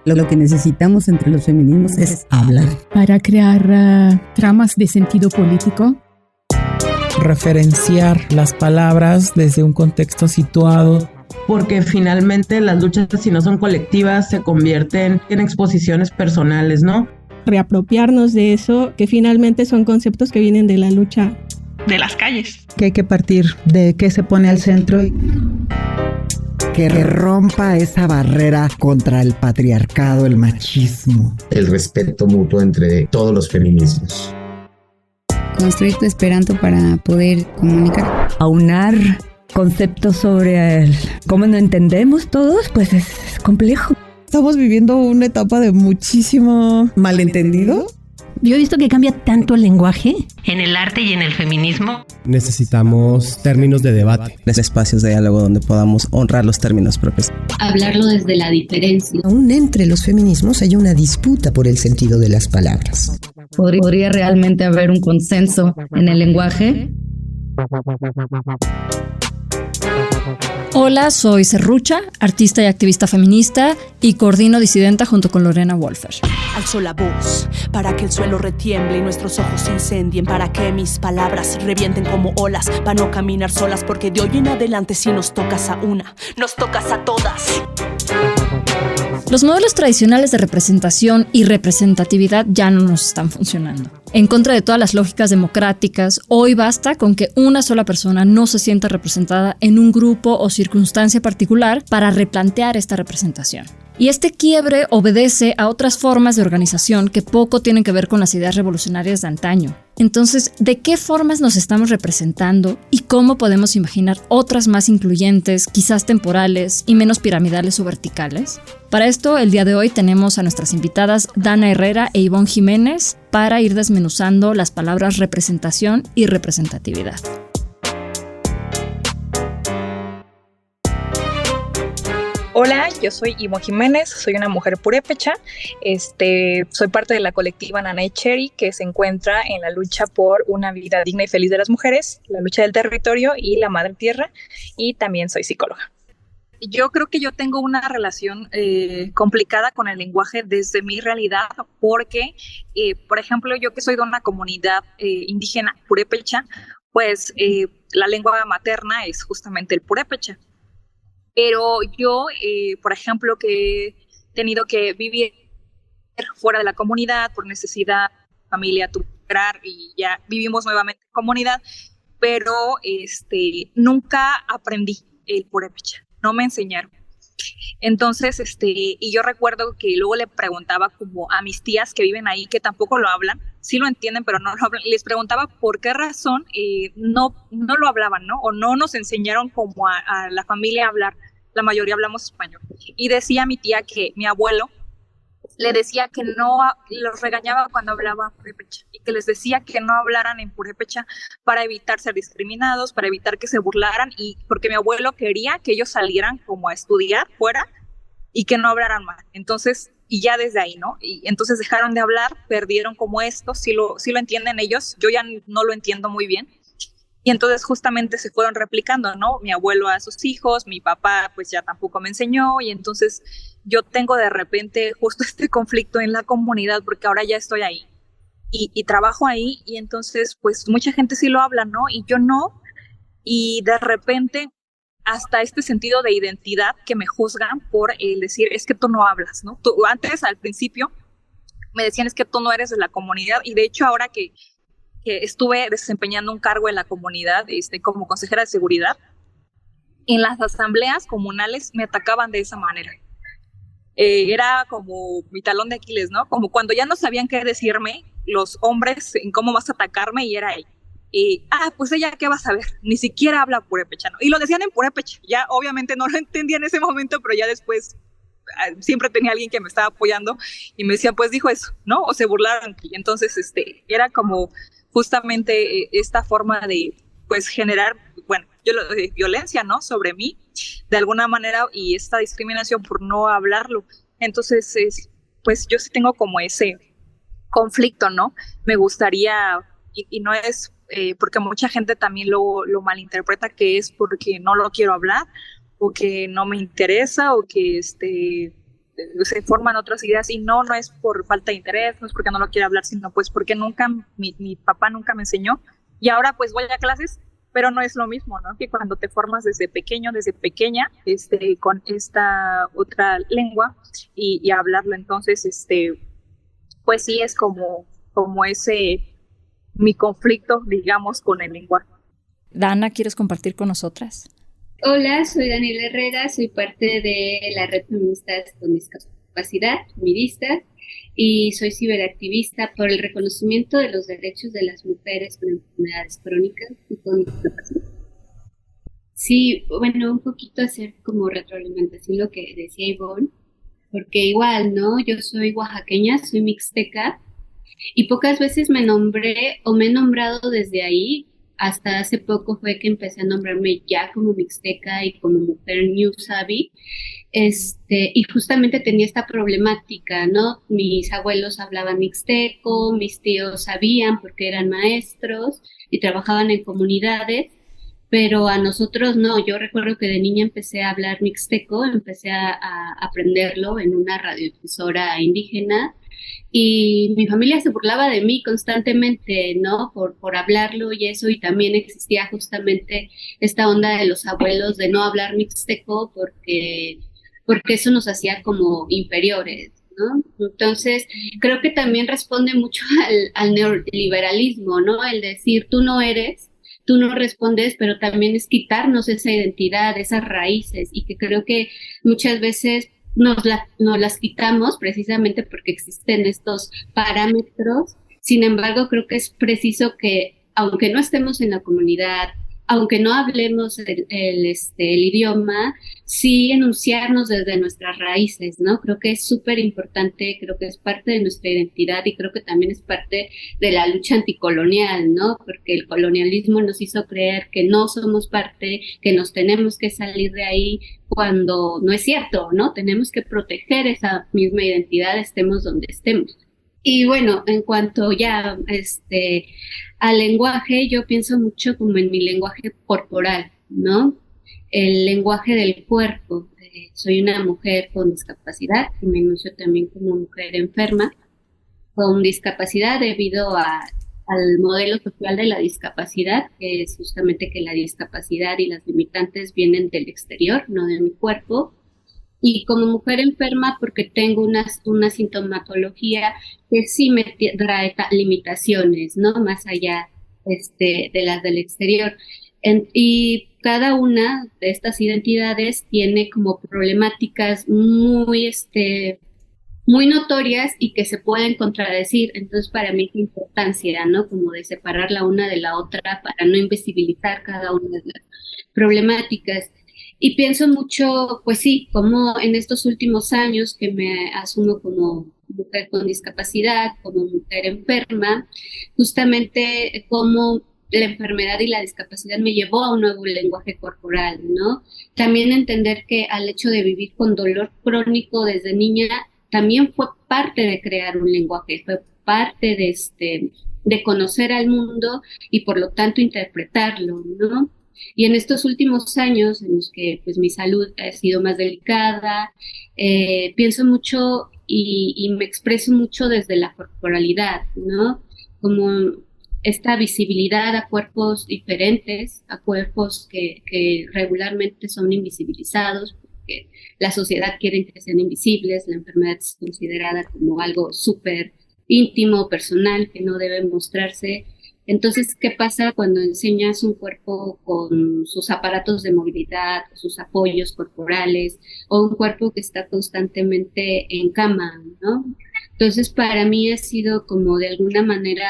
Lo que necesitamos entre los feminismos es hablar. Para crear tramas de sentido político. Referenciar las palabras desde un contexto situado. Porque finalmente las luchas, si no son colectivas, se convierten en exposiciones personales, ¿no? Reapropiarnos de eso, que finalmente son conceptos que vienen de la lucha de las calles. Que hay que partir de qué se pone al centro. Que rompa esa barrera contra el patriarcado, el machismo. El respeto mutuo entre todos los feminismos. Construir tu esperanto para poder comunicar. Aunar conceptos sobre cómo no entendemos todos, pues es complejo. Estamos viviendo una etapa de muchísimo malentendido. Yo he visto que cambia tanto el lenguaje. En el arte y en el feminismo. Necesitamos términos de debate. Espacios de diálogo donde podamos honrar los términos propios. Hablarlo desde la diferencia. Aún entre los feminismos hay una disputa por el sentido de las palabras. ¿Podría realmente haber un consenso en el lenguaje? Hola, soy Serrucha, artista y activista feminista y coordino Disidenta junto con Lorena Wolfer. Alzo la voz para que el suelo retiemble y nuestros ojos se incendien, para que mis palabras revienten como olas, para no caminar solas, porque de hoy en adelante si nos tocas a una, nos tocas a todas. Los modelos tradicionales de representación y representatividad ya no nos están funcionando. En contra de todas las lógicas democráticas, hoy basta con que una sola persona no se sienta representada en un grupo o circunstancia particular para replantear esta representación. Y este quiebre obedece a otras formas de organización que poco tienen que ver con las ideas revolucionarias de antaño. Entonces, ¿de qué formas nos estamos representando y cómo podemos imaginar otras más incluyentes, quizás temporales y menos piramidales o verticales? Para esto, el día de hoy tenemos a nuestras invitadas Dana Herrera e Ivonne Jiménez para ir desmenuzando las palabras representación y representatividad. Hola, yo soy Ivonne Jiménez, soy una mujer purépecha, soy parte de la colectiva Nanay Cheri, que se encuentra en la lucha por una vida digna y feliz de las mujeres, la lucha del territorio y la madre tierra, y también soy psicóloga. Yo creo que yo tengo una relación complicada con el lenguaje desde mi realidad, porque, por ejemplo, yo que soy de una comunidad indígena purépecha, pues la lengua materna es justamente el purépecha. Pero yo, por ejemplo, que he tenido que vivir fuera de la comunidad por necesidad, familia, tutelar, y ya vivimos nuevamente en comunidad, pero nunca aprendí el purépecha, no me enseñaron. Entonces, y yo recuerdo que luego le preguntaba como a mis tías que viven ahí, que tampoco lo hablan, sí lo entienden, pero no lo hablan, les preguntaba por qué razón no lo hablaban, ¿no? O no nos enseñaron como a la familia a hablar, la mayoría hablamos español. Y decía mi tía que mi abuelo le decía que no, los regañaba cuando hablaba purépecha, y que les decía que no hablaran en purépecha para evitar ser discriminados, para evitar que se burlaran, y porque mi abuelo quería que ellos salieran como a estudiar fuera y que no hablaran mal. Entonces, y ya desde ahí, ¿no? Y entonces dejaron de hablar, perdieron como esto, sí lo entienden ellos, yo ya no lo entiendo muy bien. Y entonces justamente se fueron replicando, ¿no? Mi abuelo a sus hijos, mi papá pues ya tampoco me enseñó, y entonces yo tengo de repente justo este conflicto en la comunidad porque ahora ya estoy ahí y trabajo ahí, y entonces pues mucha gente sí lo habla, ¿no? Y yo no, y de repente hasta este sentido de identidad que me juzgan por el decir, es que tú no hablas, ¿no? Tú, antes, al principio, me decían, es que tú no eres de la comunidad, y de hecho ahora que estuve desempeñando un cargo en la comunidad como consejera de seguridad, en las asambleas comunales me atacaban de esa manera. Era como mi talón de Aquiles, ¿no? Como cuando ya no sabían qué decirme los hombres en cómo vas a atacarme, y era ella. Pues ella, ¿qué va a saber? Ni siquiera habla purépecha, ¿no? Y lo decían en purépecha. Ya obviamente no lo entendía en ese momento, pero ya después siempre tenía alguien que me estaba apoyando y me decía, pues dijo eso, ¿no? O se burlaron. Y entonces era como justamente esta forma de pues generar, bueno, violencia, ¿no? Sobre mí, de alguna manera, y esta discriminación por no hablarlo. Entonces, pues yo sí tengo como ese conflicto, ¿no? Me gustaría, y no es porque mucha gente también lo malinterpreta, que es porque no lo quiero hablar, o que no me interesa, o que se forman otras ideas y no es por falta de interés, no es porque no lo quiera hablar, sino pues porque mi papá nunca me enseñó y ahora pues voy a clases, pero no es lo mismo, ¿no? Que cuando te formas desde pequeña, con esta otra lengua y hablarlo. Entonces, pues sí es como ese mi conflicto, digamos, con el lenguaje. Dana, ¿quieres compartir con nosotras? Hola, soy Daniela Herrera, soy parte de la Red Feministas con Discapacidad, feministas, y soy ciberactivista por el reconocimiento de los derechos de las mujeres con enfermedades crónicas y con discapacidad. Sí, bueno, un poquito hacer como retroalimentación lo que decía Ivonne, porque igual, ¿no? Yo soy oaxaqueña, soy mixteca, y pocas veces me nombré o me he nombrado desde ahí. Hasta hace poco fue que empecé a nombrarme ya como mixteca y como mujer New Savvy, y justamente tenía esta problemática, ¿no? Mis abuelos hablaban mixteco, mis tíos sabían porque eran maestros y trabajaban en comunidades, pero a nosotros no. Yo recuerdo que de niña empecé a hablar mixteco, empecé a aprenderlo en una radiodifusora indígena, y mi familia se burlaba de mí constantemente, ¿no? Por hablarlo y eso, y también existía justamente esta onda de los abuelos de no hablar mixteco porque eso nos hacía como inferiores, ¿no? Entonces, creo que también responde mucho al neoliberalismo, ¿no? El decir, tú no respondes, pero también es quitarnos esa identidad, esas raíces, y que creo que muchas veces nos las quitamos precisamente porque existen estos parámetros. Sin embargo, creo que es preciso que, aunque no estemos en la comunidad, aunque no hablemos el idioma, sí enunciarnos desde nuestras raíces, ¿no? Creo que es súper importante, creo que es parte de nuestra identidad y creo que también es parte de la lucha anticolonial, ¿no? Porque el colonialismo nos hizo creer que no somos parte, que nos tenemos que salir de ahí, cuando no es cierto, ¿no? Tenemos que proteger esa misma identidad, estemos donde estemos. Y bueno, en cuanto ya al lenguaje, yo pienso mucho como en mi lenguaje corporal, ¿no? El lenguaje del cuerpo. Soy una mujer con discapacidad y me enuncio también como mujer enferma con discapacidad debido al modelo social de la discapacidad, que es justamente que la discapacidad y las limitantes vienen del exterior, no de mi cuerpo. Y como mujer enferma porque tengo una sintomatología que sí me trae limitaciones, ¿no? Más allá de las del exterior. Y cada una de estas identidades tiene como problemáticas muy notorias y que se pueden contradecir. Entonces, para mí, qué importancia, ¿no? Como de separar la una de la otra para no invisibilizar cada una de las problemáticas. Y pienso mucho, pues sí, como en estos últimos años que me asumo como mujer con discapacidad, como mujer enferma, justamente como la enfermedad y la discapacidad me llevó a un nuevo lenguaje corporal, ¿no? También entender que al hecho de vivir con dolor crónico desde niña, también fue parte de crear un lenguaje, fue parte de conocer al mundo y por lo tanto interpretarlo, ¿no? Y en estos últimos años en los que pues mi salud ha sido más delicada, pienso mucho y me expreso mucho desde la corporalidad, ¿no? Como esta visibilidad a cuerpos diferentes, a cuerpos que regularmente son invisibilizados, porque la sociedad quiere que sean invisibles, la enfermedad es considerada como algo súper íntimo, personal, que no debe mostrarse. Entonces, ¿qué pasa cuando enseñas un cuerpo con sus aparatos de movilidad, sus apoyos corporales, o un cuerpo que está constantemente en cama, ¿no? Entonces, para mí ha sido como de alguna manera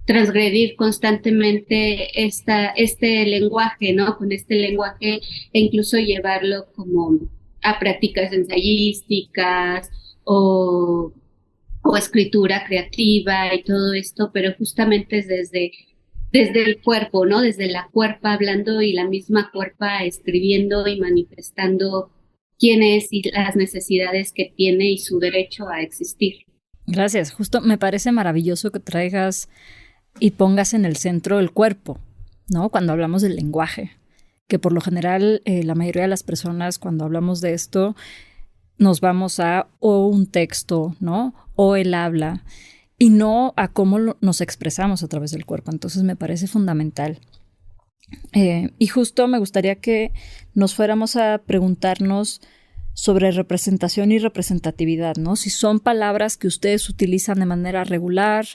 transgredir constantemente este lenguaje, ¿no? Con este lenguaje e incluso llevarlo como a prácticas ensayísticas o escritura creativa y todo esto, pero justamente es desde el cuerpo, ¿no? Desde la cuerpa hablando y la misma cuerpa escribiendo y manifestando quién es y las necesidades que tiene y su derecho a existir. Gracias. Justo me parece maravilloso que traigas y pongas en el centro el cuerpo, ¿no? Cuando hablamos del lenguaje, que por lo general la mayoría de las personas cuando hablamos de esto nos vamos a o un texto, ¿no? O el habla, y no a cómo nos expresamos a través del cuerpo. Entonces me parece fundamental. Y justo me gustaría que nos fuéramos a preguntarnos sobre representación y representatividad, ¿no? Si son palabras que ustedes utilizan de manera regular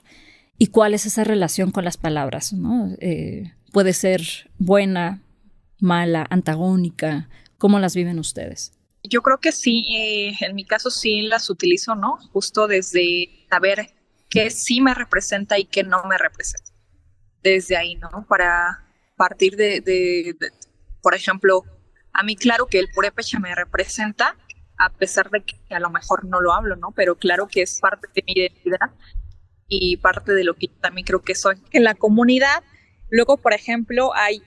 y cuál es esa relación con las palabras, ¿no? Puede ser buena, mala, antagónica. ¿Cómo las viven ustedes? Yo creo que sí, en mi caso sí las utilizo, ¿no? Justo desde saber qué sí me representa y qué no me representa. Desde ahí, ¿no? Para partir de por ejemplo, a mí claro que el purépecha me representa, a pesar de que a lo mejor no lo hablo, ¿no? Pero claro que es parte de mi identidad y parte de lo que yo también creo que soy. En la comunidad, luego, por ejemplo, hay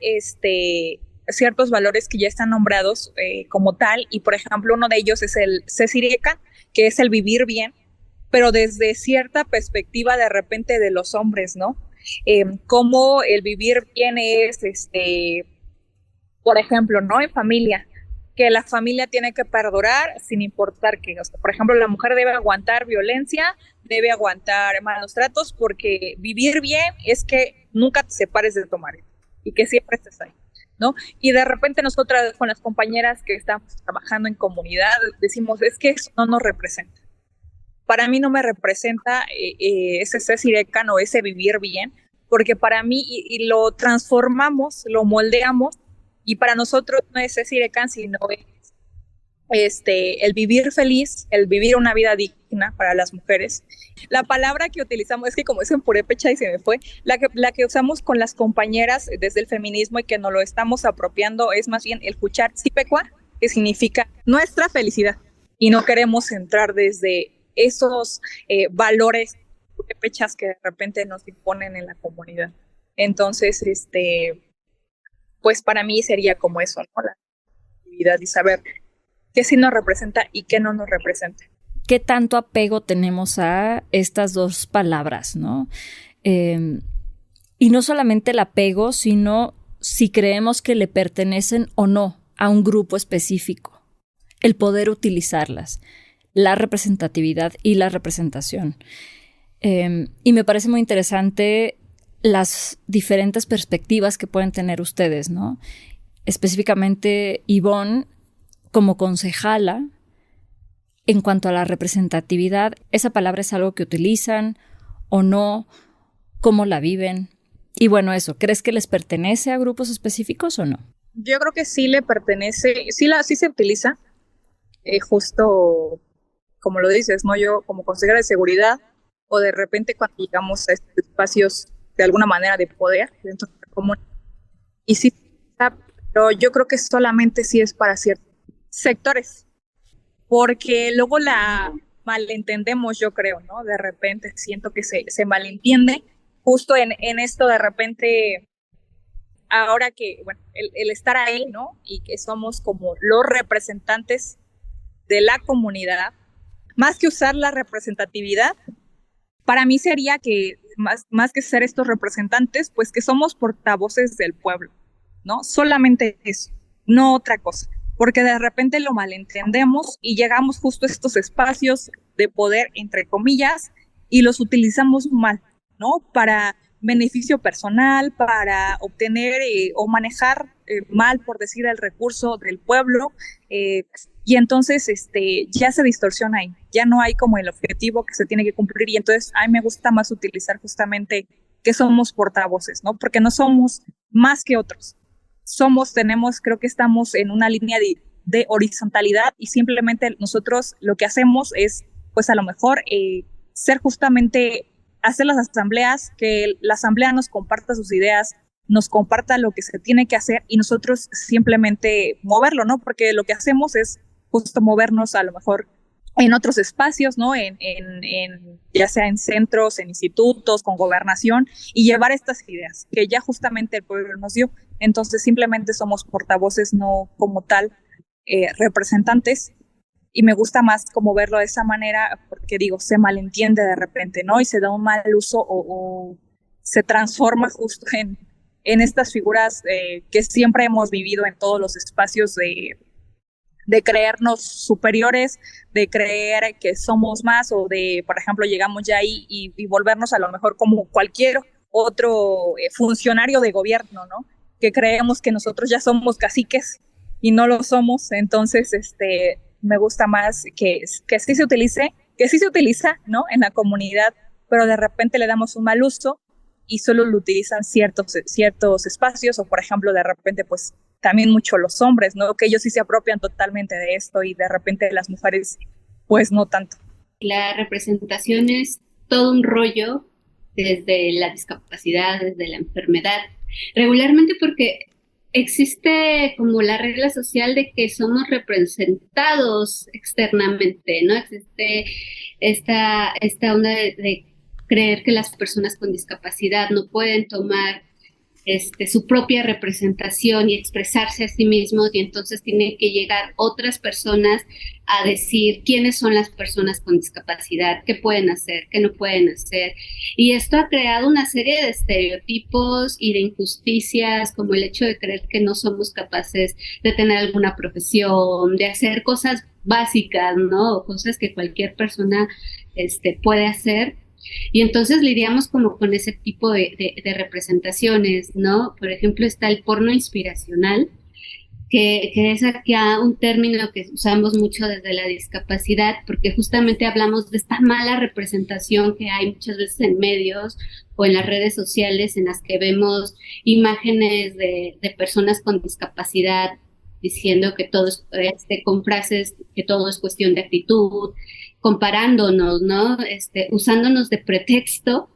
ciertos valores que ya están nombrados como tal, y por ejemplo uno de ellos es el Sesirekan, que es el vivir bien, pero desde cierta perspectiva de repente de los hombres, ¿no? Cómo el vivir bien es, por ejemplo, ¿no? En familia, que la familia tiene que perdurar sin importar que, o sea, por ejemplo, la mujer debe aguantar violencia, debe aguantar malos tratos, porque vivir bien es que nunca te separes de tu marido y que siempre estés ahí, ¿no? Y de repente nosotras con las compañeras que estamos trabajando en comunidad decimos, es que eso no nos representa. Para mí no me representa ese Sesirekan o ese vivir bien, porque para mí y lo transformamos, lo moldeamos, y para nosotros no es Sesirekan, sino es el vivir feliz, el vivir una vida digna para las mujeres. La palabra que utilizamos, es que como es en purépecha y se me fue, la que usamos con las compañeras desde el feminismo y que nos lo estamos apropiando es más bien el Juchar Tzipekua, que significa nuestra felicidad, y no queremos entrar desde esos valores purépechas que de repente nos imponen en la comunidad. Entonces, pues para mí sería como eso, ¿no? La actividad y saber qué sí nos representa y qué no nos representa. ¿Qué tanto apego tenemos a estas dos palabras, ¿no? Y no solamente el apego, sino si creemos que le pertenecen o no a un grupo específico. El poder utilizarlas, la representatividad y la representación. Y me parece muy interesante las diferentes perspectivas que pueden tener ustedes, ¿no? Específicamente Ivonne, como concejala, en cuanto a la representatividad, ¿esa palabra es algo que utilizan o no? ¿Cómo la viven? Y bueno, eso, ¿crees que les pertenece a grupos específicos o no? Yo creo que sí le pertenece, sí se utiliza, justo como lo dices, ¿no? Yo como consejera de seguridad, o de repente cuando llegamos a estos espacios de alguna manera de poder dentro de la comunidad, y sí, pero yo creo que solamente sí es para ciertos sectores, porque luego la malentendemos, yo creo, ¿no? De repente siento que se malentiende justo en esto de repente, ahora que, bueno, el estar ahí, ¿no? Y que somos como los representantes de la comunidad, más que usar la representatividad, para mí sería que más que ser estos representantes, pues que somos portavoces del pueblo, ¿no? Solamente eso, no otra cosa, porque de repente lo malentendemos y llegamos justo a estos espacios de poder, entre comillas, y los utilizamos mal, ¿no? Para beneficio personal, para obtener o manejar mal, por decir, el recurso del pueblo, y entonces ya se distorsiona ahí, ya no hay como el objetivo que se tiene que cumplir, y entonces a mí me gusta más utilizar justamente que somos portavoces, ¿no? Porque no somos más que otros, creo que estamos en una línea de horizontalidad, y simplemente nosotros lo que hacemos es, pues a lo mejor, ser justamente, hacer las asambleas, que la asamblea nos comparta sus ideas, nos comparta lo que se tiene que hacer, y nosotros simplemente moverlo, ¿no? Porque lo que hacemos es justo movernos a lo mejor en otros espacios, ¿no? Ya sea en centros, en institutos, con gobernación, y llevar estas ideas que ya justamente el pueblo nos dio. Entonces simplemente somos portavoces, no como tal representantes, y me gusta más como verlo de esa manera, porque digo, se malentiende de repente, ¿no? Y se da un mal uso o se transforma justo en estas figuras que siempre hemos vivido en todos los espacios de creernos superiores, de creer que somos más, o de, por ejemplo, llegamos ya ahí y volvernos a lo mejor como cualquier otro funcionario de gobierno, ¿no? Que creemos que nosotros ya somos caciques y no lo somos. Entonces, me gusta más que sí se utiliza, ¿no? En la comunidad, pero de repente le damos un mal uso y solo lo utilizan ciertos espacios, o por ejemplo, de repente, pues, también mucho los hombres, ¿no? Que ellos sí se apropian totalmente de esto y de repente las mujeres, pues, no tanto. La representación es todo un rollo, desde la discapacidad, desde la enfermedad, regularmente porque existe como la regla social de que somos representados externamente, ¿no? Existe esta onda de creer que las personas con discapacidad no pueden tomar su propia representación y expresarse a sí mismos, y entonces tienen que llegar otras personas a decir quiénes son las personas con discapacidad, qué pueden hacer, qué no pueden hacer. Y esto ha creado una serie de estereotipos y de injusticias, como el hecho de creer que no somos capaces de tener alguna profesión, de hacer cosas básicas, ¿no? Cosas que cualquier persona puede hacer. Y entonces lidiamos como con ese tipo de representaciones, ¿no? Por ejemplo, está el porno inspiracional, que es aquí un término que usamos mucho desde la discapacidad, porque justamente hablamos de esta mala representación que hay muchas veces en medios o en las redes sociales, en las que vemos imágenes de personas con discapacidad diciendo que todo es, con frases que todo es cuestión de actitud, comparándonos, ¿no? Usándonos de pretexto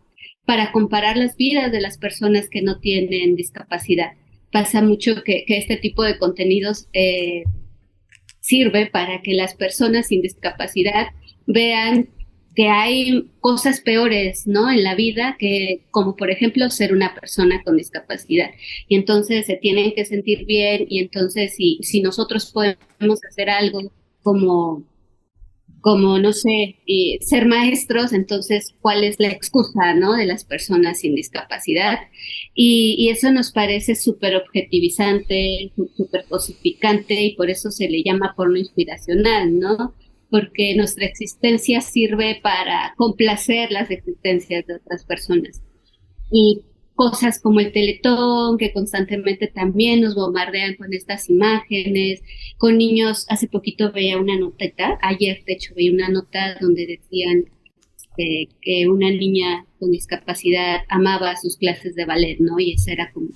para comparar las vidas de las personas que no tienen discapacidad. Pasa mucho que este tipo de contenidos sirve para que las personas sin discapacidad vean que hay cosas peores, ¿no? En la vida, que como por ejemplo ser una persona con discapacidad. Y entonces se tienen que sentir bien, y entonces si nosotros podemos hacer algo como no sé, ser maestros, entonces, ¿cuál es la excusa, ¿no? De las personas sin discapacidad? Y eso nos parece súper objetivizante, súper cosificante, y por eso se le llama porno inspiracional, ¿no? Porque nuestra existencia sirve para complacer las existencias de otras personas. Y cosas como el Teletón, que constantemente también nos bombardean con estas imágenes, con niños. Hace poquito veía una notita, ayer de hecho veía una nota donde decían que una niña con discapacidad amaba sus clases de ballet, ¿no? Y ese era como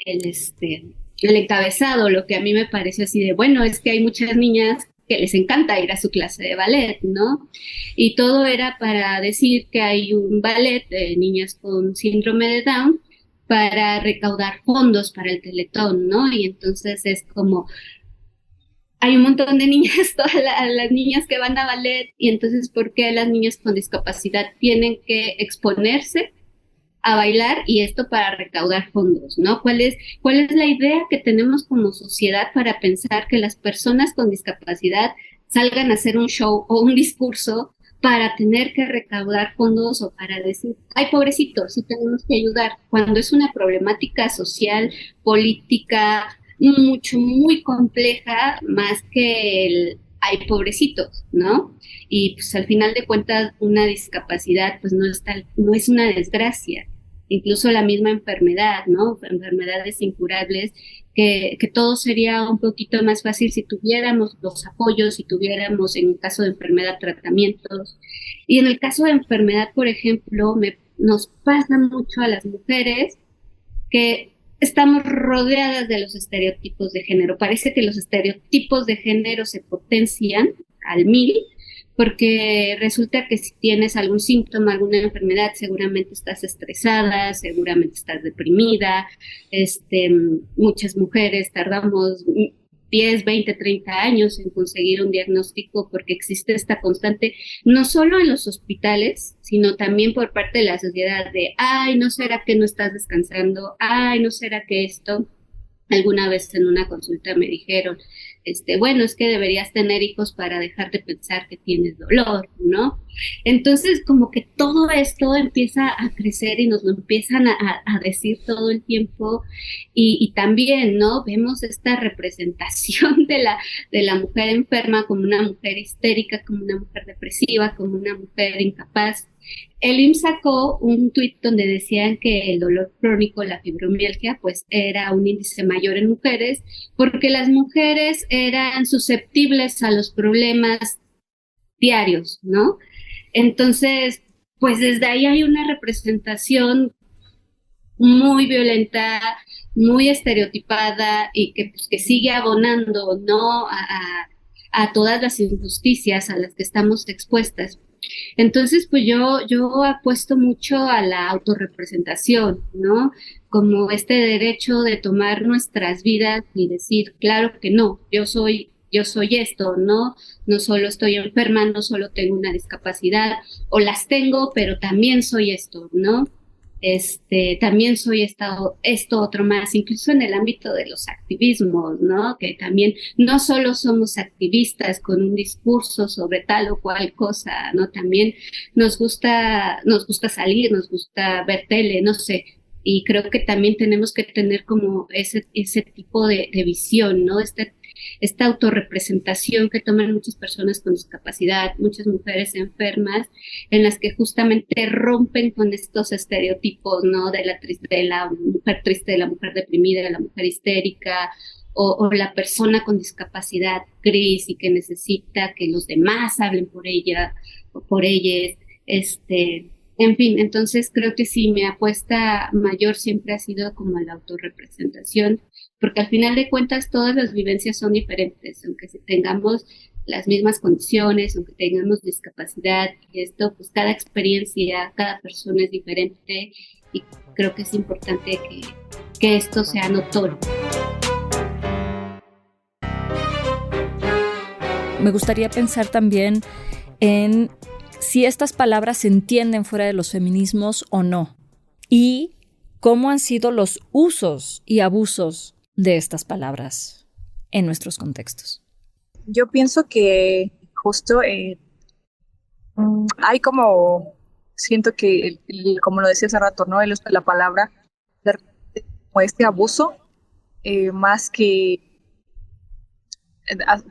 el encabezado, lo que a mí me pareció así de, bueno, es que hay muchas niñas que les encanta ir a su clase de ballet, ¿no? Y todo era para decir que hay un ballet de niñas con síndrome de Down para recaudar fondos para el Teletón, ¿no? Y entonces es como, hay un montón de niñas, todas las niñas que van a ballet, y entonces ¿por qué las niñas con discapacidad tienen que exponerse a bailar, y esto para recaudar fondos, ¿no? ¿Cuál es la idea que tenemos como sociedad para pensar que las personas con discapacidad salgan a hacer un show o un discurso para tener que recaudar fondos, o para decir, ay, pobrecitos, sí tenemos que ayudar, cuando es una problemática social, política, muy compleja, más que el ay, pobrecitos, ¿no? Y pues al final de cuentas una discapacidad pues no es una desgracia. Incluso la misma enfermedad, ¿no? Enfermedades incurables, que todo sería un poquito más fácil si tuviéramos los apoyos, si tuviéramos en el caso de enfermedad tratamientos. Y en el caso de enfermedad, por ejemplo, nos pasa mucho a las mujeres que estamos rodeadas de los estereotipos de género. Parece que los estereotipos de género se potencian al 1000, porque resulta que si tienes algún síntoma, alguna enfermedad, seguramente estás estresada, seguramente estás deprimida. Muchas mujeres tardamos 10, 20, 30 años en conseguir un diagnóstico, porque existe esta constante, no solo en los hospitales, sino también por parte de la sociedad de, ay, ¿no será que no estás descansando? Ay, ¿no será que esto? Alguna vez en una consulta me dijeron bueno, es que deberías tener hijos para dejar de pensar que tienes dolor, ¿no? Entonces, como que todo esto empieza a crecer y nos lo empiezan a decir todo el tiempo, y también, ¿no? Vemos esta representación de la mujer enferma como una mujer histérica, como una mujer depresiva, como una mujer incapaz. El IMSS sacó un tuit donde decían que el dolor crónico, la fibromialgia, pues era un índice mayor en mujeres, porque las mujeres eran susceptibles a los problemas diarios, ¿no? Entonces, pues desde ahí hay una representación muy violenta, muy estereotipada, y que sigue abonando, ¿no?, a todas las injusticias a las que estamos expuestas. Entonces, pues yo apuesto mucho a la autorrepresentación, ¿no? Como este derecho de tomar nuestras vidas y decir, claro que no, yo soy esto, ¿no? No solo estoy enferma, no solo tengo una discapacidad, o las tengo, pero también soy esto, ¿no? También soy esto otro más, incluso en el ámbito de los activismos, ¿no? Que también no solo somos activistas con un discurso sobre tal o cual cosa, ¿no? También nos gusta salir, nos gusta ver tele, no sé. Y creo que también tenemos que tener como ese tipo de visión, ¿no? Esta autorrepresentación que toman muchas personas con discapacidad, muchas mujeres enfermas, en las que justamente rompen con estos estereotipos, ¿no? De la mujer triste, de la mujer deprimida, de la mujer histérica, o la persona con discapacidad gris y que necesita que los demás hablen por ella o por ellas. En fin, entonces creo que sí, mi apuesta mayor siempre ha sido como la autorrepresentación, porque al final de cuentas todas las vivencias son diferentes, aunque tengamos las mismas condiciones, aunque tengamos discapacidad, y esto, pues cada experiencia, cada persona es diferente, y creo que es importante que esto sea notorio. Me gustaría pensar también en si estas palabras se entienden fuera de los feminismos o no, y cómo han sido los usos y abusos de estas palabras en nuestros contextos. Yo pienso que justo hay como, siento que, como lo decía hace rato, ¿no? El uso de la palabra, como este abuso, más que,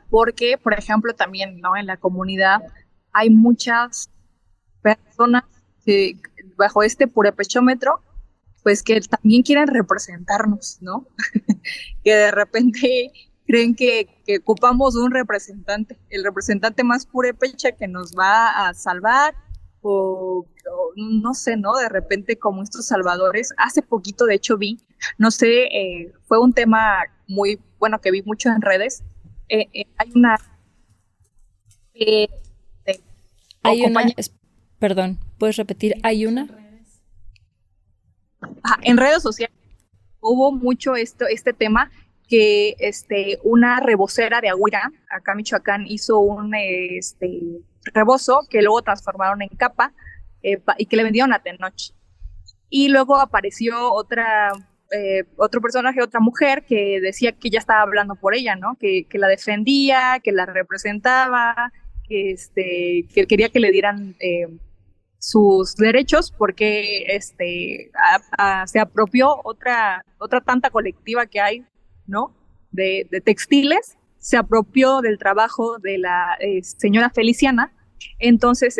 porque, por ejemplo, también, ¿no? En la comunidad hay muchas personas que, bajo este purépechómetro, pues que también quieren representarnos, ¿no? Que de repente creen que ocupamos un representante, el representante más purépecha que nos va a salvar, o no sé, ¿no? De repente como estos salvadores. Hace poquito, de hecho, no sé, fue un tema muy bueno que vi mucho en redes. Hay una... Perdón, ¿puedes repetir? ¿Hay una? En redes sociales hubo mucho este tema que una rebocera de Agüira, acá en Michoacán, hizo un rebozo que luego transformaron en capa y que le vendieron a Tenoch. Y luego apareció otro personaje, otra mujer que decía que ella estaba hablando por ella, ¿no? Que la defendía, que la representaba, que quería que le dieran sus derechos, porque se apropió otra tanta colectiva que hay, ¿no? De textiles, se apropió del trabajo de la señora Feliciana. Entonces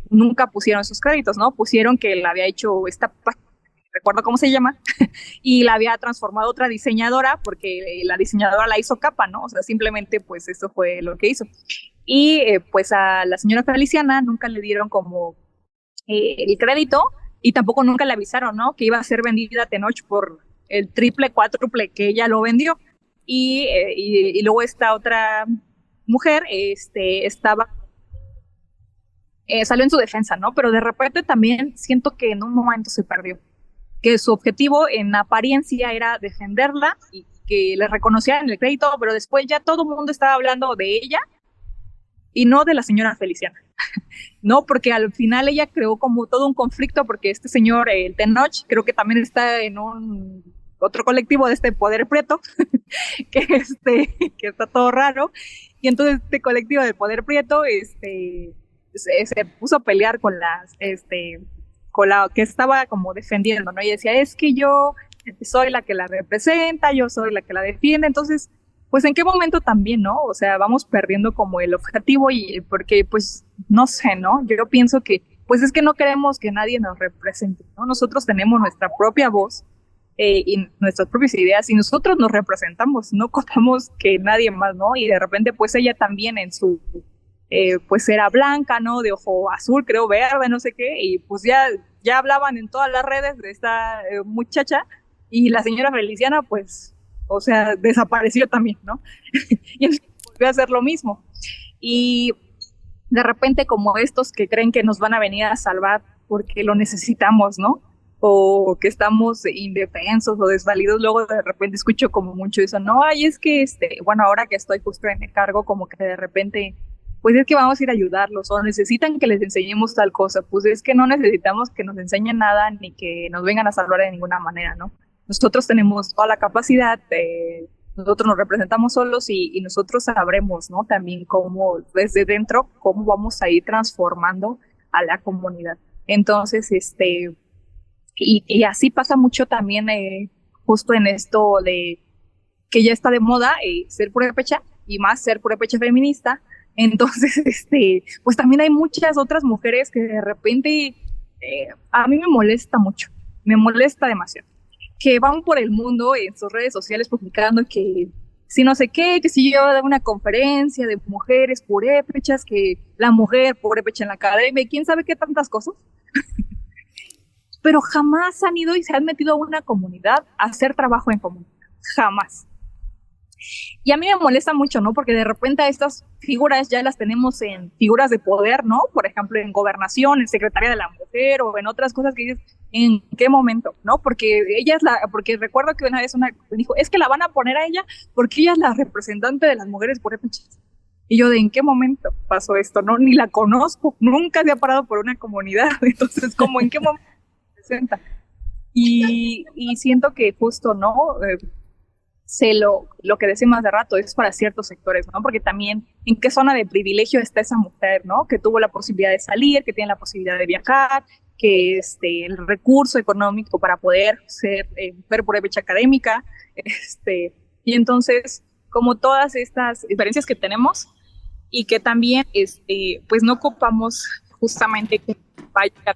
nunca pusieron sus créditos, ¿no? Pusieron que la había hecho esta, recuerdo cómo se llama, y la había transformado otra diseñadora, porque la diseñadora la hizo capa, ¿no? O sea, simplemente pues eso fue lo que hizo. Y pues a la señora Feliciana nunca le dieron como el crédito, y tampoco nunca le avisaron, ¿no? Que iba a ser vendida a Tenoch por el triple, cuádruple que ella lo vendió. Y luego esta otra mujer salió en su defensa, ¿no? Pero de repente también siento que en un momento se perdió, que su objetivo en apariencia era defenderla y que le reconocieran el crédito, pero después ya todo el mundo estaba hablando de ella y no de la señora Feliciana, ¿no? Porque al final ella creó como todo un conflicto, porque este señor, el Tenoch, creo que también está otro colectivo de este Poder Prieto, que está todo raro, y entonces este colectivo del Poder Prieto, se puso a pelear con con la que estaba como defendiendo, ¿no? Y decía, es que yo soy la que la representa, yo soy la que la defiende, entonces, pues, ¿en qué momento también, no? O sea, vamos perdiendo como el objetivo y porque, pues, no sé, ¿no? Yo pienso que, pues, es que no queremos que nadie nos represente, ¿no? Nosotros tenemos nuestra propia voz y nuestras propias ideas y nosotros nos representamos, no contamos que nadie más, ¿no? Y de repente, pues, ella también en su pues era blanca, ¿no? De ojo azul, creo, verde, no sé qué, y pues ya hablaban en todas las redes de esta muchacha, y la señora Feliciana, pues, o sea, desapareció también, ¿no? Y volvió a hacer lo mismo. Y de repente, como estos que creen que nos van a venir a salvar porque lo necesitamos, ¿no? O que estamos indefensos o desvalidos, luego de repente escucho como mucho eso, no, ay, es que bueno, ahora que estoy justo en el cargo, como que de repente pues es que vamos a ir a ayudarlos, o necesitan que les enseñemos tal cosa, pues es que no necesitamos que nos enseñen nada, ni que nos vengan a salvar de ninguna manera, ¿no? Nosotros tenemos toda la capacidad, nosotros nos representamos solos y nosotros sabremos, ¿no? También cómo, desde dentro, cómo vamos a ir transformando a la comunidad. Entonces, y así pasa mucho también, justo en esto de que ya está de moda ser purépecha, y más ser purépecha feminista. Entonces, pues también hay muchas otras mujeres que de repente a mí me molesta mucho, me molesta demasiado, que van por el mundo en sus redes sociales publicando que si no sé qué, que si yo hago una conferencia de mujeres purépechas, que la mujer purépecha en la academia, quién sabe qué tantas cosas, pero jamás han ido y se han metido a una comunidad a hacer trabajo en comunidad, jamás. Y a mí me molesta mucho, ¿no? Porque de repente estas figuras ya las tenemos en figuras de poder, ¿no? Por ejemplo, en gobernación, en secretaria de la mujer o en otras cosas que dices, ¿en qué momento? ¿No? Porque porque recuerdo que una vez una dijo, es que la van a poner a ella porque ella es la representante de las mujeres purépechas. Y yo, ¿en qué momento pasó esto? No, ni la conozco, nunca se ha parado por una comunidad. Entonces, ¿cómo en qué momento se presenta? Y siento que justo, ¿no? Sé lo que decimos hace rato, es para ciertos sectores, ¿no? Porque también en qué zona de privilegio está esa mujer, ¿no? Que tuvo la posibilidad de salir, que tiene la posibilidad de viajar, que el recurso económico para poder ser mujer purépecha académica, y entonces, como todas estas diferencias que tenemos y que también, pues no ocupamos justamente que vaya.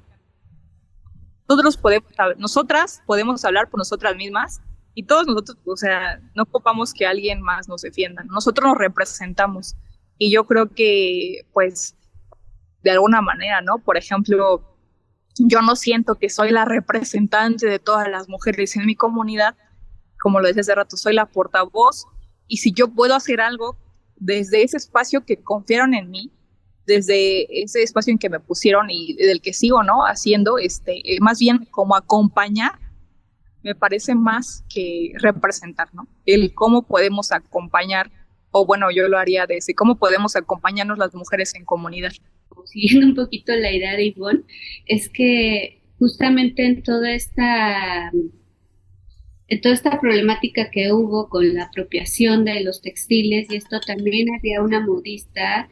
Nosotras podemos hablar por nosotras mismas. Y todos nosotros, o sea, no ocupamos que alguien más nos defienda. Nosotros nos representamos. Y yo creo que, pues, de alguna manera, ¿no? Por ejemplo, yo no siento que soy la representante de todas las mujeres en mi comunidad. Como lo decía hace rato, soy la portavoz. Y si yo puedo hacer algo desde ese espacio que confiaron en mí, desde ese espacio en que me pusieron y del que sigo, ¿no? Haciendo, más bien como acompañar, me parece más que representar, ¿no? El cómo podemos acompañar, o bueno, yo lo haría de ese, cómo podemos acompañarnos las mujeres en comunidad. Siguiendo un poquito la idea de Ivonne, es que justamente en toda esta problemática que hubo con la apropiación de los textiles y esto, también había una modista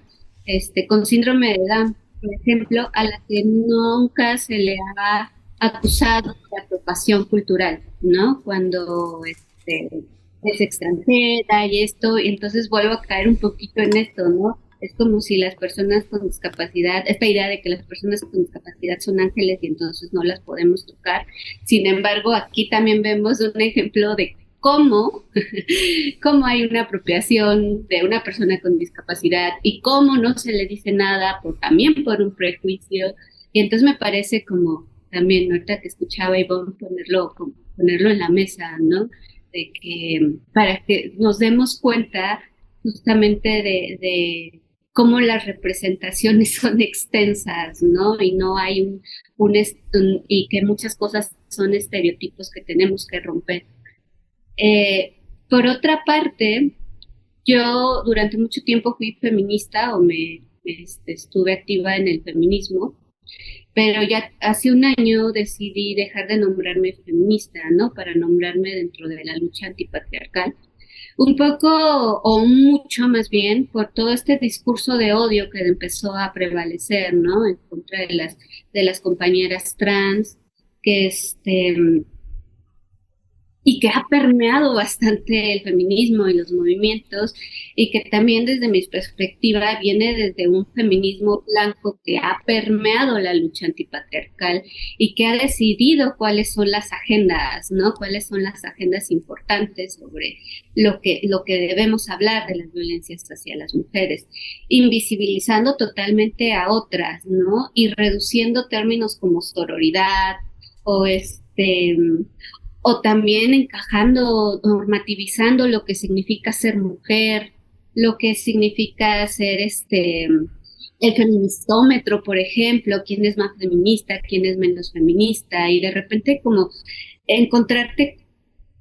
con síndrome de Down, por ejemplo, a la que nunca se le ha acusado de apropiación cultural, ¿no? Cuando es extranjera y esto, y entonces vuelvo a caer un poquito en esto, ¿no? Es como si las personas con discapacidad, esta idea de que las personas con discapacidad son ángeles y entonces no las podemos tocar. Sin embargo, aquí también vemos un ejemplo de cómo hay una apropiación de una persona con discapacidad y cómo no se le dice nada también por un prejuicio. Y entonces me parece como también, ahorita que escuchaba a Ivonne ponerlo en la mesa, ¿no? De que para que nos demos cuenta justamente de cómo las representaciones son extensas, ¿no? Y no hay y que muchas cosas son estereotipos que tenemos que romper. Por otra parte, yo durante mucho tiempo fui feminista o estuve activa en el feminismo. Pero ya hace un año decidí dejar de nombrarme feminista, ¿no? Para nombrarme dentro de la lucha antipatriarcal. Un poco, o mucho más bien, por todo este discurso de odio que empezó a prevalecer, ¿no? En contra de las compañeras trans, que y que ha permeado bastante el feminismo y los movimientos, y que también desde mi perspectiva viene desde un feminismo blanco que ha permeado la lucha antipatriarcal y que ha decidido cuáles son las agendas, ¿no? Cuáles son las agendas importantes sobre lo que debemos hablar de las violencias hacia las mujeres, invisibilizando totalmente a otras, ¿no? Y reduciendo términos como sororidad o también encajando, normativizando lo que significa ser mujer, lo que significa ser el feministómetro, por ejemplo, quién es más feminista, quién es menos feminista, y de repente como encontrarte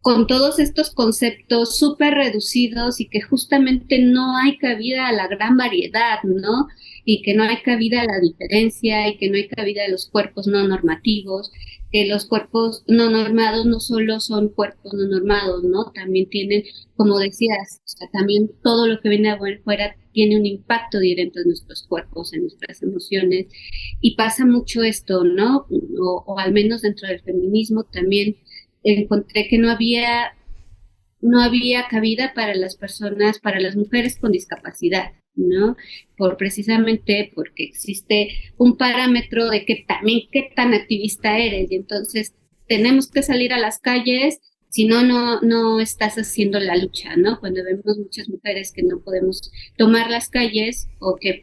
con todos estos conceptos súper reducidos y que justamente no hay cabida a la gran variedad, ¿no? Y que no hay cabida a la diferencia y que no hay cabida a los cuerpos no normativos, que los cuerpos no normados no solo son cuerpos no normados, ¿no? También tienen, como decías, o sea, también todo lo que viene de fuera tiene un impacto directo en nuestros cuerpos, en nuestras emociones, y pasa mucho esto, ¿no? O al menos dentro del feminismo también encontré que no había cabida para las personas, para las mujeres con discapacidad, ¿no? Precisamente porque existe un parámetro de que también qué tan activista eres, y entonces tenemos que salir a las calles, si no, no estás haciendo la lucha, ¿no? Cuando vemos muchas mujeres que no podemos tomar las calles, o que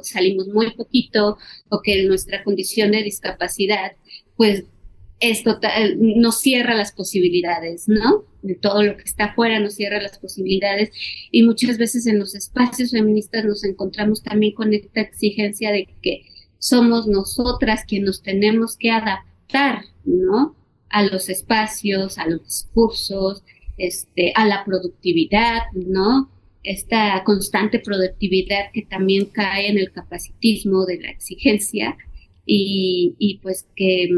salimos muy poquito, o que nuestra condición de discapacidad, pues esto nos cierra las posibilidades, ¿no? De todo lo que está afuera nos cierra las posibilidades, y muchas veces en los espacios feministas nos encontramos también con esta exigencia de que somos nosotras quienes nos tenemos que adaptar, ¿no? A los espacios, a los discursos, a la productividad, ¿no? Esta constante productividad que también cae en el capacitismo de la exigencia, y pues que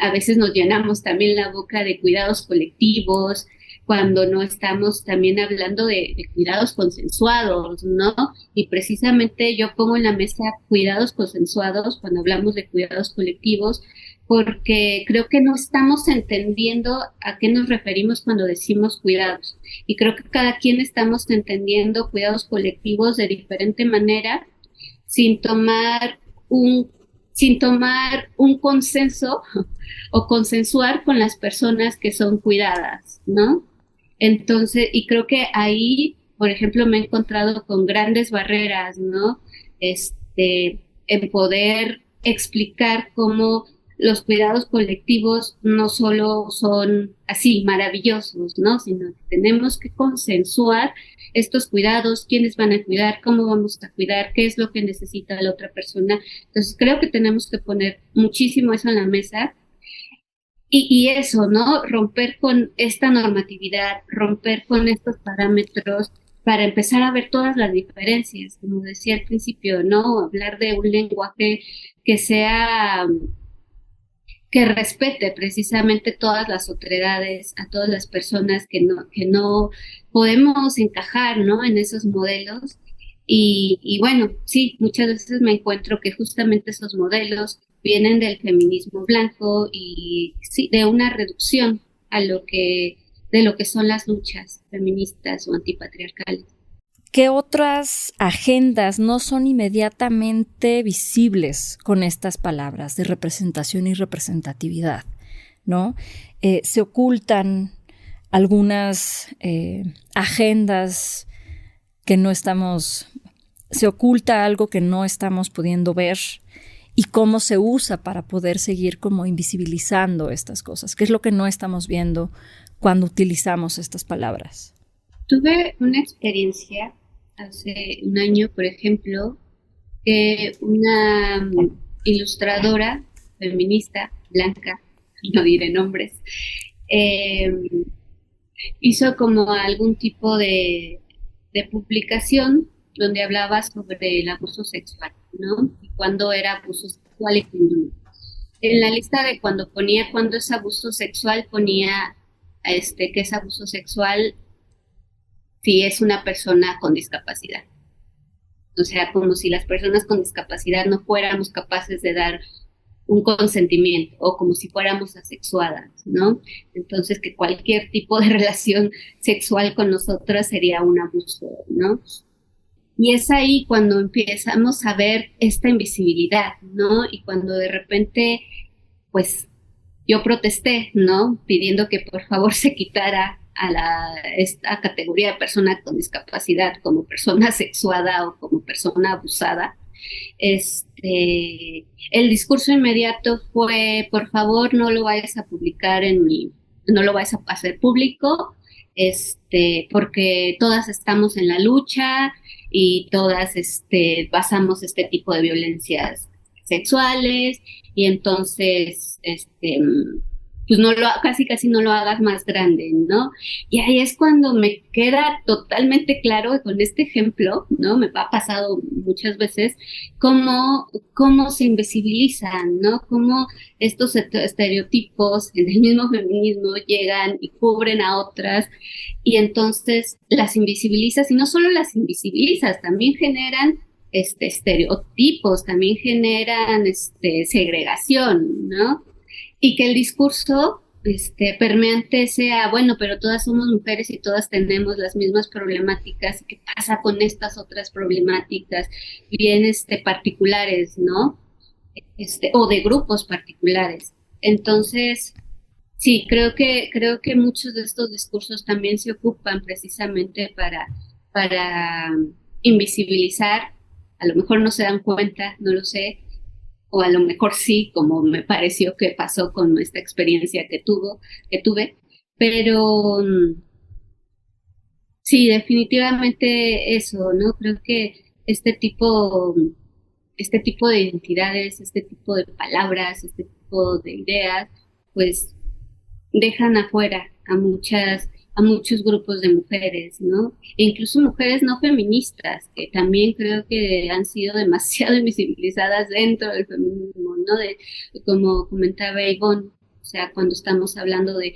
a veces nos llenamos también la boca de cuidados colectivos, cuando no estamos también hablando de cuidados consensuados, ¿no? Y precisamente yo pongo en la mesa cuidados consensuados cuando hablamos de cuidados colectivos, porque creo que no estamos entendiendo a qué nos referimos cuando decimos cuidados. Y creo que cada quien estamos entendiendo cuidados colectivos de diferente manera, sin tomar un consenso o consensuar con las personas que son cuidadas, ¿no? Entonces, y creo que ahí, por ejemplo, me he encontrado con grandes barreras, ¿no? En poder explicar cómo los cuidados colectivos no solo son así maravillosos, ¿no? Sino que tenemos que consensuar estos cuidados, quiénes van a cuidar, cómo vamos a cuidar, qué es lo que necesita la otra persona. Entonces creo que tenemos que poner muchísimo eso en la mesa, y eso, ¿no? Romper con esta normatividad, romper con estos parámetros para empezar a ver todas las diferencias, como decía al principio, ¿no? Hablar de un lenguaje que respete precisamente todas las otredades, a todas las personas que no podemos encajar, ¿no? En esos modelos. Y bueno, sí, muchas veces me encuentro que justamente esos modelos vienen del feminismo blanco y sí, de una reducción de lo que son las luchas feministas o antipatriarcales. ¿Qué otras agendas no son inmediatamente visibles con estas palabras de representación y representatividad, ¿no? Se ocultan algunas agendas que no estamos, se oculta algo que no estamos pudiendo ver, y cómo se usa para poder seguir como invisibilizando estas cosas. ¿Qué es lo que no estamos viendo cuando utilizamos estas palabras? Tuve una experiencia hace un año, por ejemplo, que una ilustradora feminista blanca, no diré nombres, hizo como algún tipo de publicación donde hablaba sobre el abuso sexual, ¿no? Y cuándo era abuso sexual y cuando no. En la lista de cuando ponía cuando es abuso sexual, ponía que es abuso sexual si es una persona con discapacidad. O sea, como si las personas con discapacidad no fuéramos capaces de dar un consentimiento o como si fuéramos asexuadas, ¿no? Entonces, que cualquier tipo de relación sexual con nosotras sería un abuso, ¿no? Y es ahí cuando empezamos a ver esta invisibilidad, ¿no? Y cuando de repente, pues, yo protesté, ¿no? Pidiendo que por favor se quitara esta categoría de persona con discapacidad como persona asexuada o como persona abusada. El discurso inmediato fue, por favor, no lo vayas a publicar no lo vayas a hacer público, porque todas estamos en la lucha y todas basamos este tipo de violencias sexuales y entonces, pues casi no lo hagas más grande, ¿no? Y ahí es cuando me queda totalmente claro con este ejemplo, ¿no? Me ha pasado muchas veces cómo se invisibilizan, ¿no? Cómo estos estereotipos en el mismo feminismo llegan y cubren a otras y entonces las invisibilizas y no solo las invisibilizas, también generan estereotipos, también generan segregación, ¿no? Y que el discurso permeante sea, bueno, pero todas somos mujeres y todas tenemos las mismas problemáticas. ¿Qué pasa con estas otras problemáticas bien particulares, ¿no? O de grupos particulares. Entonces, sí, creo que muchos de estos discursos también se ocupan precisamente para invisibilizar. A lo mejor no se dan cuenta, no lo sé, o a lo mejor sí, como me pareció que pasó con esta experiencia que tuve, pero sí, definitivamente eso, ¿no? Creo que este tipo de identidades, este tipo de palabras, este tipo de ideas, pues dejan afuera a muchos grupos de mujeres, ¿no? E incluso mujeres no feministas, que también creo que han sido demasiado invisibilizadas dentro del feminismo, ¿no? Como comentaba Ivonne, o sea, cuando estamos hablando de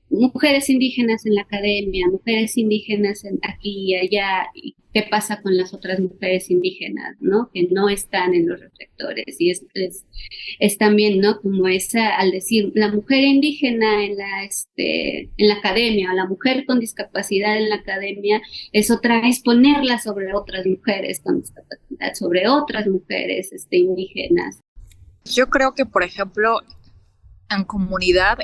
mujeres indígenas en la academia, mujeres indígenas aquí y allá, y qué pasa con las otras mujeres indígenas, ¿no? Que no están en los reflectores. Y es también, ¿no? Como al decir la mujer indígena en la academia, o la mujer con discapacidad en la academia, es otra vez ponerla sobre otras mujeres con discapacidad, sobre otras mujeres indígenas. Yo creo que, por ejemplo, en comunidad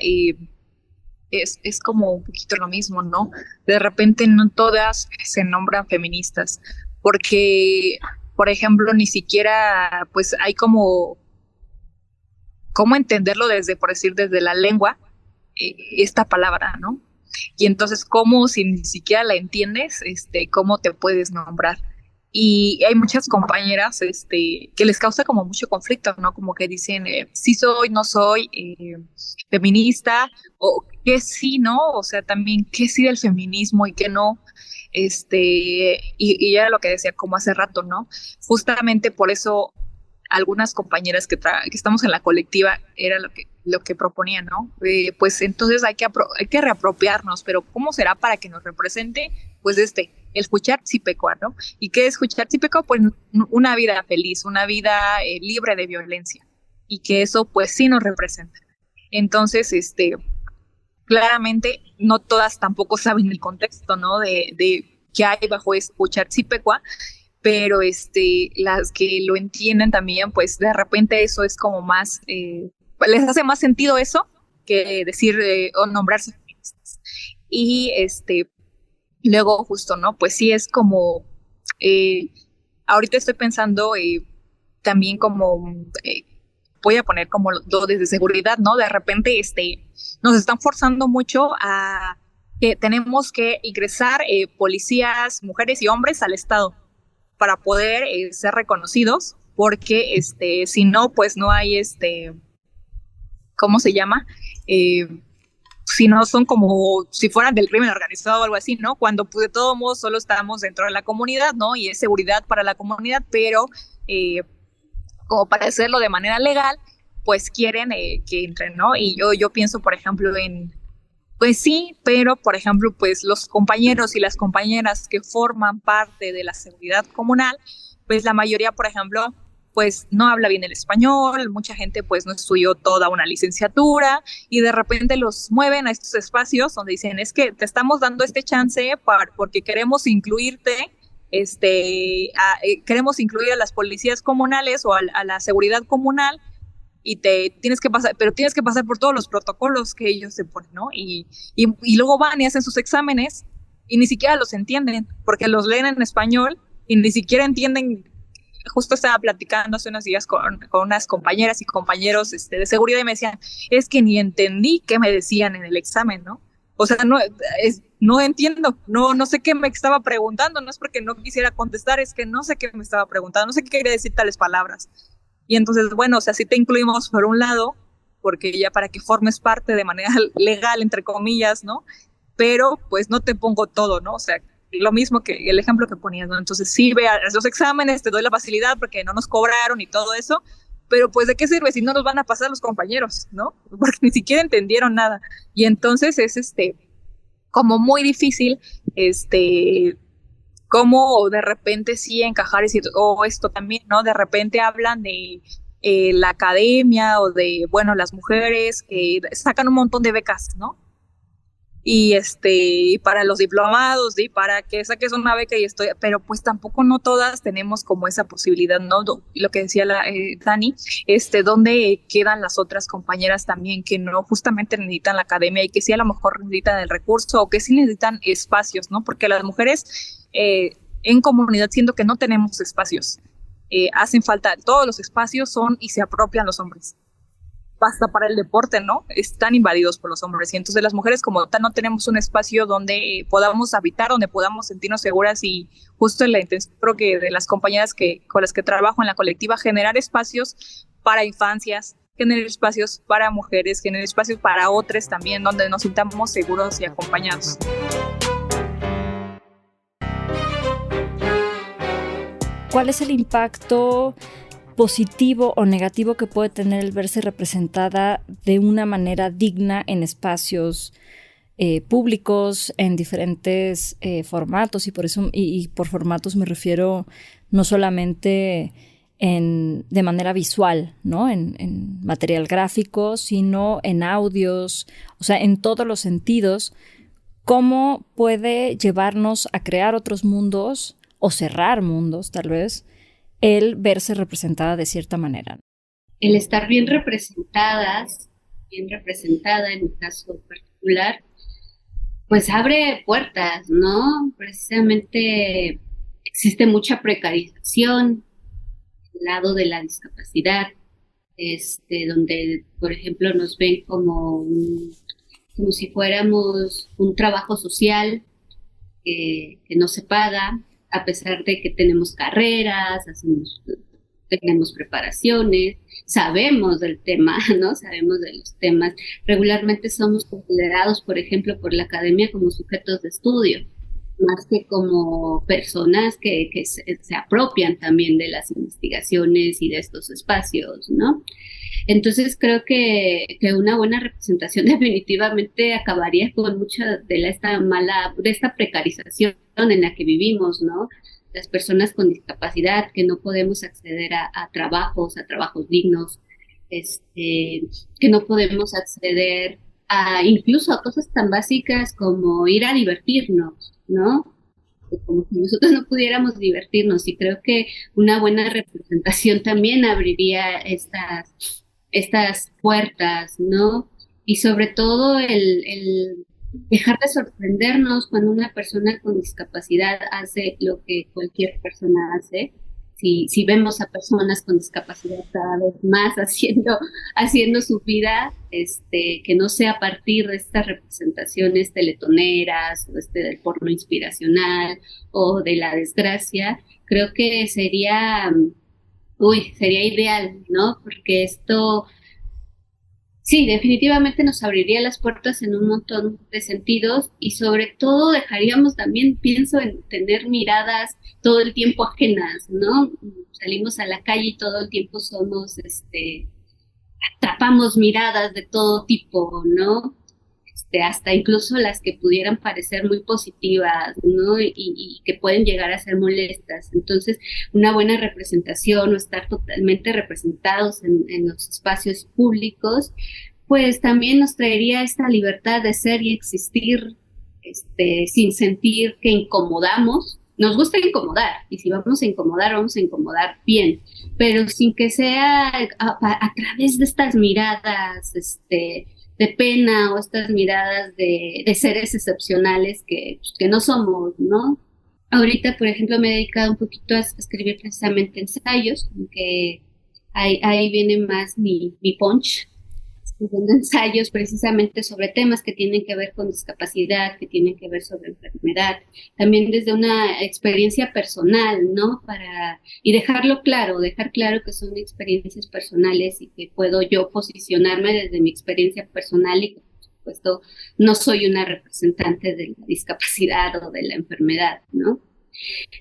es como un poquito lo mismo, ¿no? De repente no todas se nombran feministas, porque, por ejemplo, ni siquiera, pues hay cómo entenderlo desde la lengua, esta palabra, ¿no? Y entonces, ¿cómo, si ni siquiera la entiendes, cómo te puedes nombrar? Y hay muchas compañeras que les causa como mucho conflicto, ¿no? Como que dicen, sí soy, no soy feminista, o que sí, ¿no? O sea, también qué sí del feminismo y qué no. Y era lo que decía como hace rato, ¿no? Justamente por eso algunas compañeras que estamos en la colectiva era lo que proponían, ¿no? Pues entonces hay que reapropiarnos, pero ¿cómo será para que nos represente? Pues el Juchar-Tzipecua, ¿no? ¿Y qué es Juchar-Tzipecua? Pues una vida feliz, una vida libre de violencia, y que eso pues sí nos representa. Entonces, claramente no todas tampoco saben el contexto, ¿no? De qué hay bajo Juchar-Tzipecua, pero las que lo entienden también, pues de repente eso es como más, les hace más sentido eso que decir o nombrarse feministas. Y luego justo, ¿no? Pues sí es como, ahorita estoy pensando también como, voy a poner como lo desde seguridad, ¿no? De repente nos están forzando mucho a que tenemos que ingresar policías, mujeres y hombres al Estado para poder ser reconocidos, porque si no, pues no hay ¿cómo se llama? Si no son como si fueran del crimen organizado o algo así, ¿no? Cuando pues, de todo modo solo estamos dentro de la comunidad, ¿no? Y es seguridad para la comunidad, pero como para hacerlo de manera legal, pues quieren que entren, ¿no? Y yo pienso, por ejemplo, pues sí, pero, por ejemplo, pues los compañeros y las compañeras que forman parte de la seguridad comunal, pues la mayoría, por ejemplo, pues no habla bien el español, mucha gente pues no estudió toda una licenciatura y de repente los mueven a estos espacios donde dicen, es que te estamos dando este chance porque queremos incluirte, queremos incluir a las policías comunales o a la seguridad comunal y tienes que pasar por todos los protocolos que ellos se ponen, ¿no? Y luego van y hacen sus exámenes y ni siquiera los entienden porque los leen en español y ni siquiera entienden. Justo estaba platicando hace unos días con unas compañeras y compañeros de seguridad y me decían, es que ni entendí qué me decían en el examen, ¿no? O sea, no entiendo, no sé qué me estaba preguntando, no es porque no quisiera contestar, es que no sé qué me estaba preguntando, no sé qué quería decir tales palabras. Y entonces, bueno, o sea, sí te incluimos por un lado, porque ya para que formes parte de manera legal, entre comillas, ¿no? Pero pues no te pongo todo, ¿no? O sea, lo mismo que el ejemplo que ponías, ¿no? Entonces sí, ve a los exámenes, te doy la facilidad porque no nos cobraron y todo eso, pero pues ¿de qué sirve si no nos van a pasar los compañeros, ¿no? Porque ni siquiera entendieron nada. Y entonces es como muy difícil, como de repente sí encajar esto también, ¿no? De repente hablan de la academia o de, bueno, las mujeres que sacan un montón de becas, ¿no? Y para los diplomados, y para que saques una beca pero pues tampoco no todas tenemos como esa posibilidad, ¿no? Lo que decía Dani, donde quedan las otras compañeras también que no justamente necesitan la academia y que sí a lo mejor necesitan el recurso o que sí necesitan espacios, ¿no? Porque las mujeres en comunidad siento que no tenemos espacios, hacen falta, todos los espacios son y se apropian los hombres. Basta para el deporte, ¿no? Están invadidos por los hombres y entonces las mujeres como tal no tenemos un espacio donde podamos habitar, donde podamos sentirnos seguras y justo la intención creo que de las compañeras con las que trabajo en la colectiva, generar espacios para infancias, generar espacios para mujeres, generar espacios para otros también, donde nos sintamos seguros y acompañados. ¿Cuál es el impacto positivo o negativo que puede tener el verse representada de una manera digna en espacios públicos, en diferentes formatos? Y por eso, y por formatos me refiero no solamente de manera visual, ¿no? En material gráfico, sino en audios, o sea, en todos los sentidos. ¿Cómo puede llevarnos a crear otros mundos o cerrar mundos, tal vez, el verse representada de cierta manera? El estar bien representada en mi caso particular, pues abre puertas, ¿no? Precisamente existe mucha precarización al lado de la discapacidad, donde, por ejemplo, nos ven como si fuéramos un trabajo social que no se paga, a pesar de que tenemos carreras, tenemos preparaciones, sabemos del tema, ¿no? Sabemos de los temas. Regularmente somos considerados, por ejemplo, por la academia como sujetos de estudio, más que como personas que se apropian también de las investigaciones y de estos espacios, ¿no? Entonces creo que una buena representación definitivamente acabaría con mucha de esta precarización en la que vivimos, ¿no? Las personas con discapacidad que no podemos acceder a trabajos dignos, que no podemos acceder incluso a cosas tan básicas como ir a divertirnos, ¿no? Como si nosotros no pudiéramos divertirnos, y creo que una buena representación también abriría estas puertas, ¿no? Y sobre todo el dejar de sorprendernos cuando una persona con discapacidad hace lo que cualquier persona hace. Si vemos a personas con discapacidad cada vez más haciendo su vida, que no sea a partir de estas representaciones teletoneras o del porno inspiracional o de la desgracia, creo que sería ideal, ¿no? Porque esto Sí, definitivamente nos abriría las puertas en un montón de sentidos y sobre todo dejaríamos también, pienso, en tener miradas todo el tiempo ajenas, ¿no? Salimos a la calle y todo el tiempo somos, atrapamos miradas de todo tipo, ¿no? Hasta incluso las que pudieran parecer muy positivas, ¿no? Y que pueden llegar a ser molestas. Entonces, una buena representación o estar totalmente representados en los espacios públicos, pues también nos traería esta libertad de ser y existir, sin sentir que incomodamos. Nos gusta incomodar, y si vamos a incomodar bien, pero sin que sea a través de estas miradas, de pena o estas miradas de seres excepcionales que no somos, ¿no? Ahorita, por ejemplo, me he dedicado un poquito a escribir precisamente ensayos, que ahí viene más mi punch, escribiendo ensayos precisamente sobre temas que tienen que ver con discapacidad, que tienen que ver sobre enfermedad, también desde una experiencia personal, ¿no? Y dejar claro que son experiencias personales y que puedo yo posicionarme desde mi experiencia personal y que, por supuesto, no soy una representante de la discapacidad o de la enfermedad, ¿no?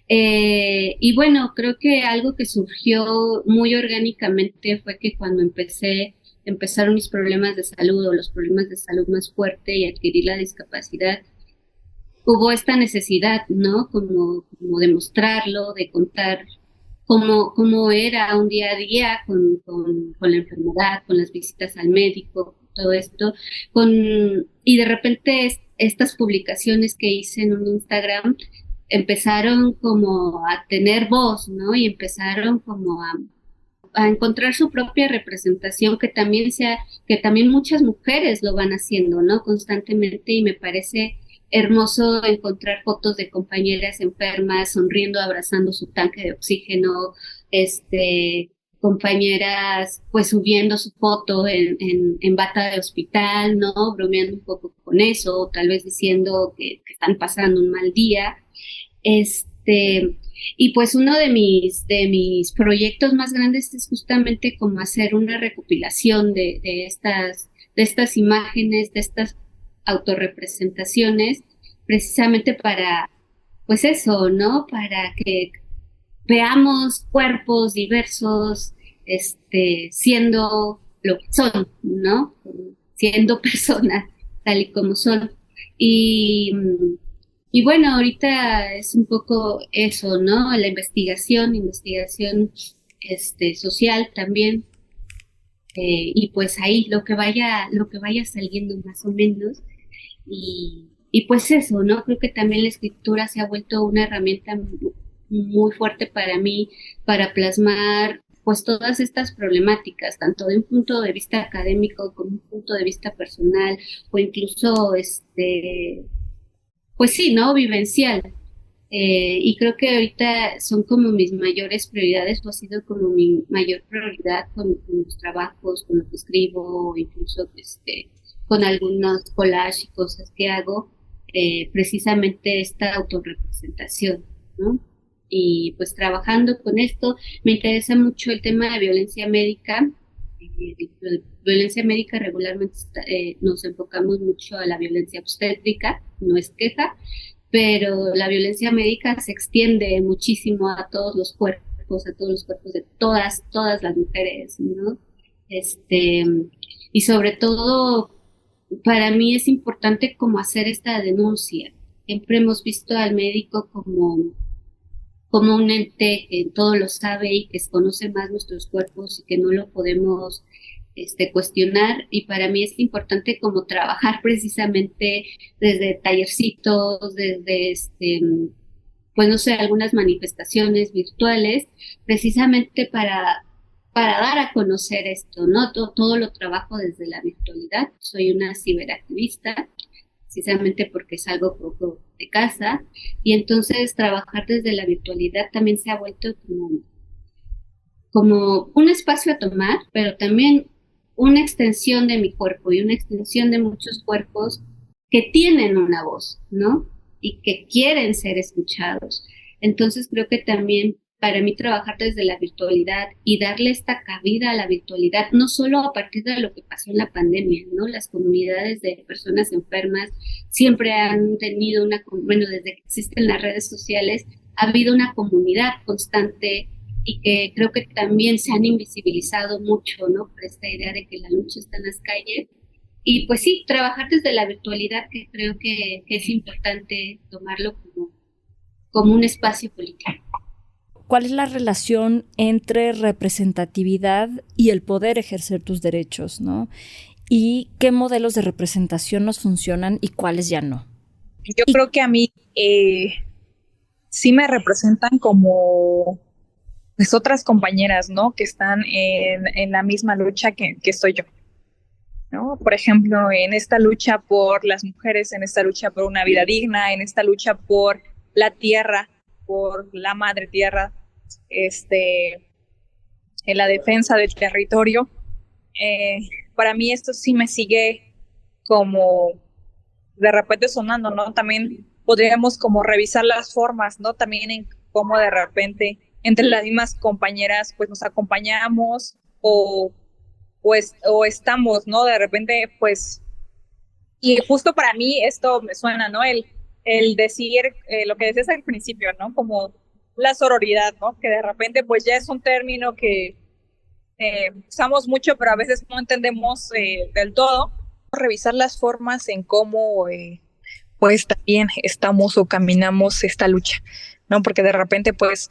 Y bueno, creo que algo que surgió muy orgánicamente fue que cuando empezaron mis problemas de salud o los problemas de salud más fuerte y adquirí la discapacidad, hubo esta necesidad, ¿no? Como demostrarlo, de contar cómo era un día a día con la enfermedad, con las visitas al médico, todo esto, y de repente estas publicaciones que hice en un Instagram empezaron como a tener voz, ¿no? Y empezaron como a encontrar su propia representación, que también muchas mujeres lo van haciendo, ¿no? Constantemente, y me parece hermoso encontrar fotos de compañeras enfermas sonriendo, abrazando su tanque de oxígeno, compañeras pues subiendo su foto en bata de hospital, ¿no? Bromeando un poco con eso, o tal vez diciendo que están pasando un mal día. Y pues uno de mis proyectos más grandes es justamente como hacer una recopilación de estas imágenes, de estas autorrepresentaciones, precisamente para, pues eso, ¿no? Para que veamos cuerpos diversos, siendo lo que son, ¿no? Siendo personas tal y como son. Y bueno, ahorita es un poco eso, ¿no? La investigación social también. Y pues ahí lo que vaya saliendo más o menos. Y pues eso, ¿no? Creo que también la escritura se ha vuelto una herramienta muy fuerte para mí, para plasmar pues todas estas problemáticas, tanto de un punto de vista académico como un punto de vista personal, o incluso pues sí, ¿no? Vivencial. Y creo que ahorita son como mis mayores prioridades, o ha sido como mi mayor prioridad con los trabajos, con lo que escribo, o incluso con algunos collages y cosas que hago, precisamente esta autorrepresentación, ¿no? Y pues trabajando con esto, me interesa mucho el tema de violencia médica. Violencia médica regularmente nos enfocamos mucho a la violencia obstétrica, no es queja, pero la violencia médica se extiende muchísimo a todos los cuerpos de todas las mujeres, ¿no? Y sobre todo, para mí es importante como hacer esta denuncia. Siempre hemos visto al médico como un ente que todo lo sabe y que conoce más nuestros cuerpos y que no lo podemos cuestionar, y para mí es importante como trabajar precisamente desde tallercitos, desde pues no sé, algunas manifestaciones virtuales, precisamente para dar a conocer esto, ¿no? Todo lo trabajo desde la virtualidad. Soy una ciberactivista, precisamente porque salgo poco de casa, y entonces trabajar desde la virtualidad también se ha vuelto como un espacio a tomar, pero también una extensión de mi cuerpo y una extensión de muchos cuerpos que tienen una voz, ¿no? Y que quieren ser escuchados. Entonces creo que también para mí trabajar desde la virtualidad y darle esta cabida a la virtualidad, no solo a partir de lo que pasó en la pandemia, ¿no? Las comunidades de personas enfermas siempre han tenido desde que existen las redes sociales, ha habido una comunidad constante y que creo que también se han invisibilizado mucho, ¿no? Por esta idea de que la lucha está en las calles. Y pues sí, trabajar desde la virtualidad, que creo que es importante tomarlo como un espacio político. ¿Cuál es la relación entre representatividad y el poder ejercer tus derechos, ¿no? ¿Y qué modelos de representación nos funcionan y cuáles ya no? Yo creo que a mí sí me representan como pues otras compañeras, ¿no? Que están en la misma lucha que estoy yo, ¿no? Por ejemplo, en esta lucha por las mujeres, en esta lucha por una vida digna, en esta lucha por la tierra, por la madre tierra, en la defensa del territorio. Para mí esto sí me sigue como de repente sonando, ¿no? También podríamos como revisar las formas, ¿no? También en cómo de repente entre las mismas compañeras pues nos acompañamos o estamos, ¿no? De repente pues, y justo para mí esto me suena, ¿no? El decir lo que decías al principio, ¿no? Como la sororidad, ¿no? Que de repente pues ya es un término que usamos mucho, pero a veces no entendemos del todo. Revisar las formas en cómo pues también estamos o caminamos esta lucha, ¿no? Porque de repente pues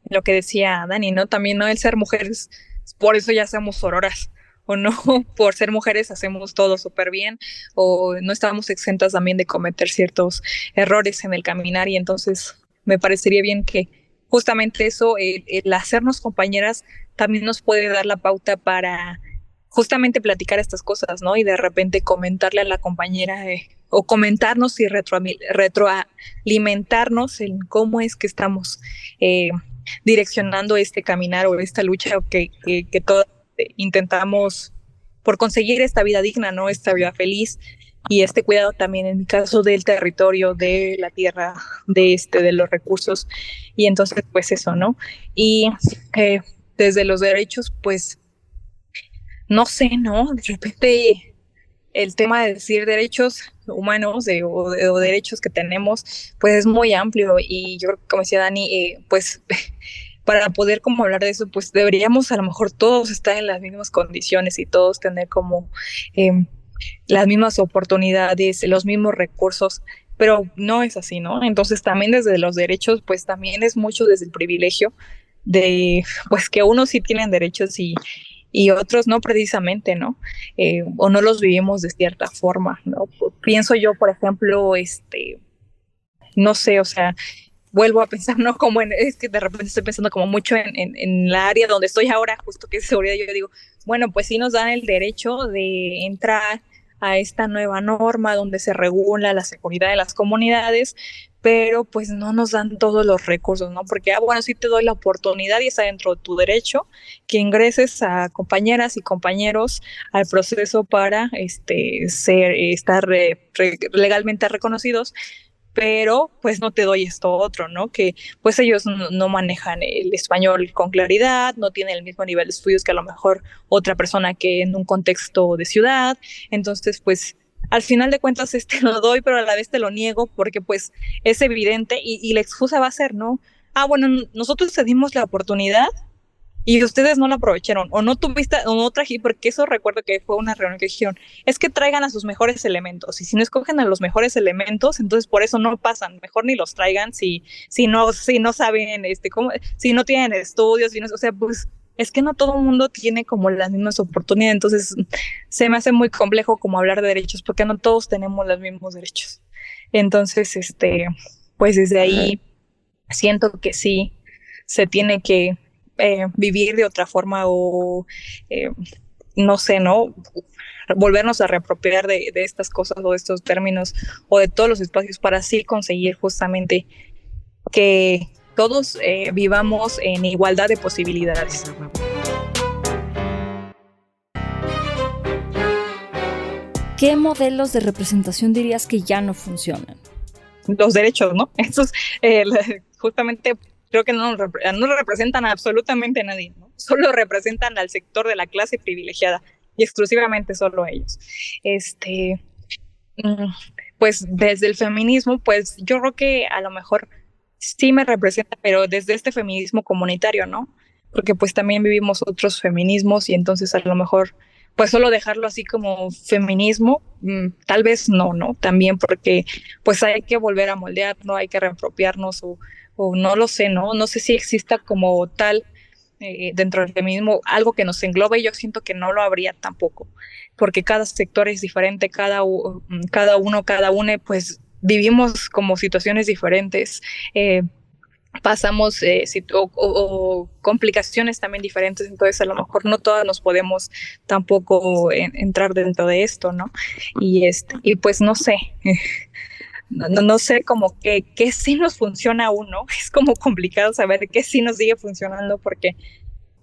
lo que decía Dani, ¿no? También, ¿no? El ser mujeres, por eso ya somos sororas, o no, por ser mujeres hacemos todo súper bien, o no estamos exentas también de cometer ciertos errores en el caminar, y entonces me parecería bien que justamente eso, el hacernos compañeras, también nos puede dar la pauta para justamente platicar estas cosas, ¿no? Y de repente comentarle a la compañera o comentarnos y retroalimentarnos en cómo es que estamos direccionando este caminar o esta lucha que todas intentamos por conseguir esta vida digna, ¿no? Esta vida feliz y este cuidado también en mi caso del territorio, de la tierra, de los recursos. Y entonces pues eso, ¿no? Y desde los derechos pues no sé, ¿no? De repente el tema de decir derechos humanos o derechos que tenemos, pues es muy amplio, y yo creo que como decía Dani, pues para poder como hablar de eso, pues deberíamos a lo mejor todos estar en las mismas condiciones y todos tener como las mismas oportunidades, los mismos recursos, pero no es así, ¿no? Entonces también desde los derechos, pues también es mucho desde el privilegio de, pues que unos sí tienen derechos y otros no precisamente, ¿no? O no los vivimos de cierta forma, ¿no? Pienso yo, por ejemplo, no sé, o sea, vuelvo a pensar, ¿no? Como es que de repente estoy pensando como mucho en la área donde estoy ahora, justo que es seguridad. Yo digo, bueno, pues sí nos dan el derecho de entrar a esta nueva norma donde se regula la seguridad de las comunidades, pero pues no nos dan todos los recursos, ¿no? Porque, bueno, sí te doy la oportunidad y está dentro de tu derecho que ingreses a compañeras y compañeros al proceso para estar legalmente reconocidos, pero pues no te doy esto otro, ¿no? Que pues ellos no manejan el español con claridad, no tienen el mismo nivel de estudios que a lo mejor otra persona que en un contexto de ciudad. Entonces pues al final de cuentas lo doy, pero a la vez te lo niego porque pues es evidente y la excusa va a ser, ¿no? Bueno, nosotros te dimos la oportunidad y ustedes no la aprovecharon, o no tuviste, o no traje, porque eso recuerdo que fue una reunión que dijeron, es que traigan a sus mejores elementos, y si no escogen a los mejores elementos, entonces por eso no pasan, mejor ni los traigan si no saben, si no tienen estudios, o sea, pues es que no todo el mundo tiene como las mismas oportunidades, entonces se me hace muy complejo como hablar de derechos, porque no todos tenemos los mismos derechos. Entonces, pues desde ahí siento que sí se tiene que vivir de otra forma o no sé, ¿no? Volvernos a reapropiar de estas cosas o de estos términos o de todos los espacios para así conseguir justamente que todos vivamos en igualdad de posibilidades. ¿Qué modelos de representación dirías que ya no funcionan? Los derechos, ¿no? Estos justamente creo que no representan absolutamente a nadie, ¿no? Solo representan al sector de la clase privilegiada y exclusivamente solo a ellos. Pues desde el feminismo, pues yo creo que a lo mejor sí me representa, pero desde este feminismo comunitario, ¿no? Porque pues también vivimos otros feminismos y entonces a lo mejor pues solo dejarlo así como feminismo, tal vez no, también porque pues hay que volver a moldear, ¿no? Hay que reapropiarnos o no lo sé, no sé si exista como tal dentro del feminismo algo que nos englobe. Yo siento que no lo habría tampoco, porque cada sector es diferente, cada una, pues vivimos como situaciones diferentes, pasamos o complicaciones también diferentes, entonces a lo mejor no todas nos podemos tampoco entrar dentro de esto, ¿no? Y pues no sé, no sé como qué sí nos funciona aún, ¿no? Es como complicado saber qué sí nos sigue funcionando porque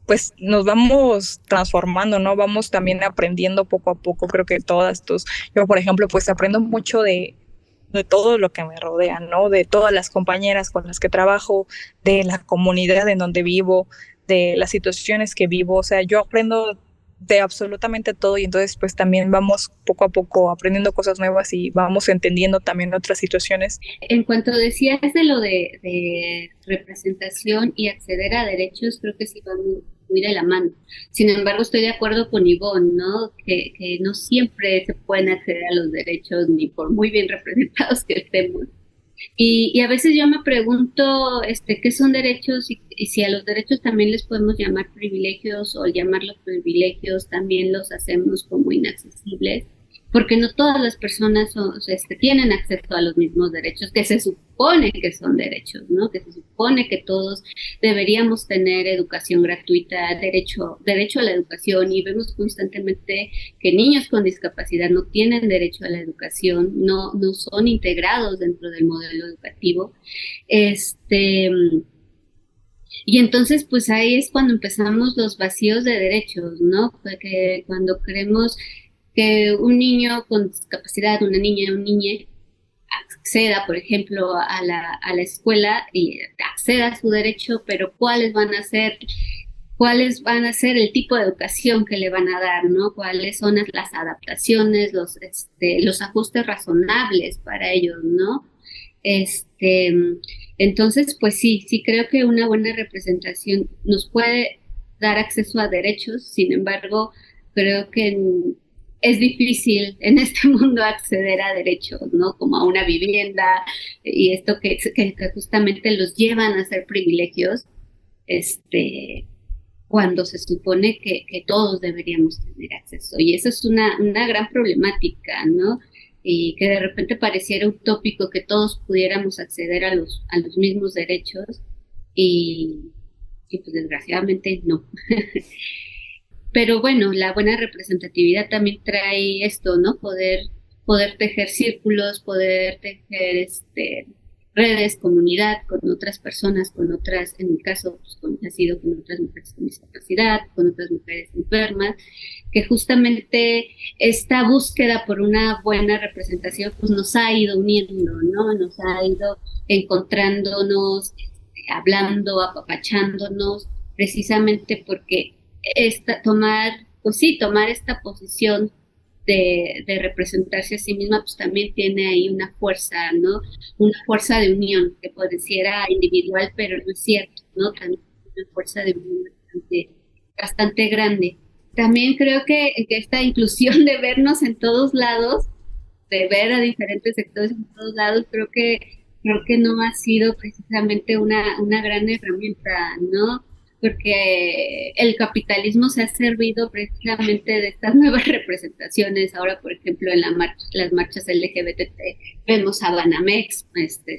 pues nos vamos transformando, ¿no? Vamos también aprendiendo poco a poco, creo que yo por ejemplo pues aprendo mucho de todo lo que me rodea, ¿no? De todas las compañeras con las que trabajo, de la comunidad en donde vivo, de las situaciones que vivo, o sea, yo aprendo de absolutamente todo y entonces pues también vamos poco a poco aprendiendo cosas nuevas y vamos entendiendo también otras situaciones. En cuanto decías de lo de representación y acceder a derechos, creo que sí va muy de la mano. Sin embargo, estoy de acuerdo con Ivonne, ¿no? Que no siempre se pueden acceder a los derechos ni por muy bien representados que estemos. Y a veces yo me pregunto qué son derechos y si a los derechos también les podemos llamar privilegios o llamarlos privilegios también los hacemos como inaccesibles, porque no todas las personas tienen acceso a los mismos derechos que se supone que son derechos, ¿no? Que se supone que todos deberíamos tener educación gratuita, derecho a la educación, y vemos constantemente que niños con discapacidad no tienen derecho a la educación, no son integrados dentro del modelo educativo. Y entonces, pues ahí es cuando empezamos los vacíos de derechos, ¿no? Porque cuando creemos que un niño con discapacidad, una niña, un niño acceda, por ejemplo, a la escuela y acceda a su derecho, pero cuáles van a ser el tipo de educación que le van a dar, ¿no? Cuáles son las adaptaciones, los ajustes razonables para ellos, ¿no? Entonces, pues sí creo que una buena representación nos puede dar acceso a derechos. Sin embargo, creo que es difícil en este mundo acceder a derechos, ¿no? Como a una vivienda y esto que justamente los llevan a ser privilegios, cuando se supone que todos deberíamos tener acceso. Y eso es una gran problemática, ¿no? Y que de repente pareciera utópico que todos pudiéramos acceder a los mismos derechos y pues desgraciadamente no. Pero bueno, la buena representatividad también trae esto, ¿no? Poder tejer círculos, poder tejer redes, comunidad con otras personas, con otras, en mi caso, pues, ha sido con otras mujeres con discapacidad, con otras mujeres enfermas, que justamente esta búsqueda por una buena representación pues nos ha ido uniendo, ¿no? Nos ha ido encontrándonos, hablando, apapachándonos, precisamente porque tomar esta posición de representarse a sí misma, pues también tiene ahí una fuerza, ¿no? Una fuerza de unión que pareciera individual, pero no es cierto, ¿no? También una fuerza de unión bastante grande. También creo que esta inclusión de vernos en todos lados, de ver a diferentes sectores en todos lados, creo que no ha sido precisamente una gran herramienta, ¿no? Porque el capitalismo se ha servido precisamente de estas nuevas representaciones. Ahora, por ejemplo, en las marchas LGBT vemos a Banamex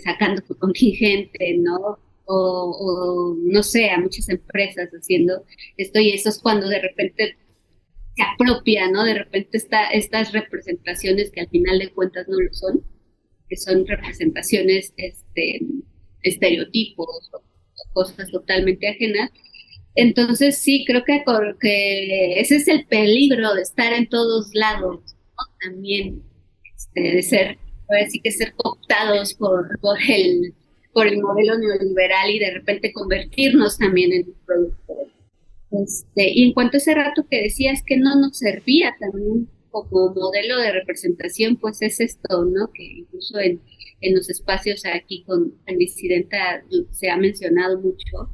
sacando su contingente, ¿no? O no sé, a muchas empresas haciendo esto, y eso es cuando de repente se apropia, ¿no? De repente estas representaciones que al final de cuentas no lo son, que son representaciones, estereotipos o cosas totalmente ajenas. Entonces sí, creo que ese es el peligro de estar en todos lados, ¿no? También de ser, ahora sí que ser cooptados por por el modelo neoliberal y de repente convertirnos también en un producto. Y en cuanto a ese rato que decías que no nos servía también como modelo de representación, pues es esto, ¿no? Que incluso en los espacios aquí con Disidenta se ha mencionado mucho,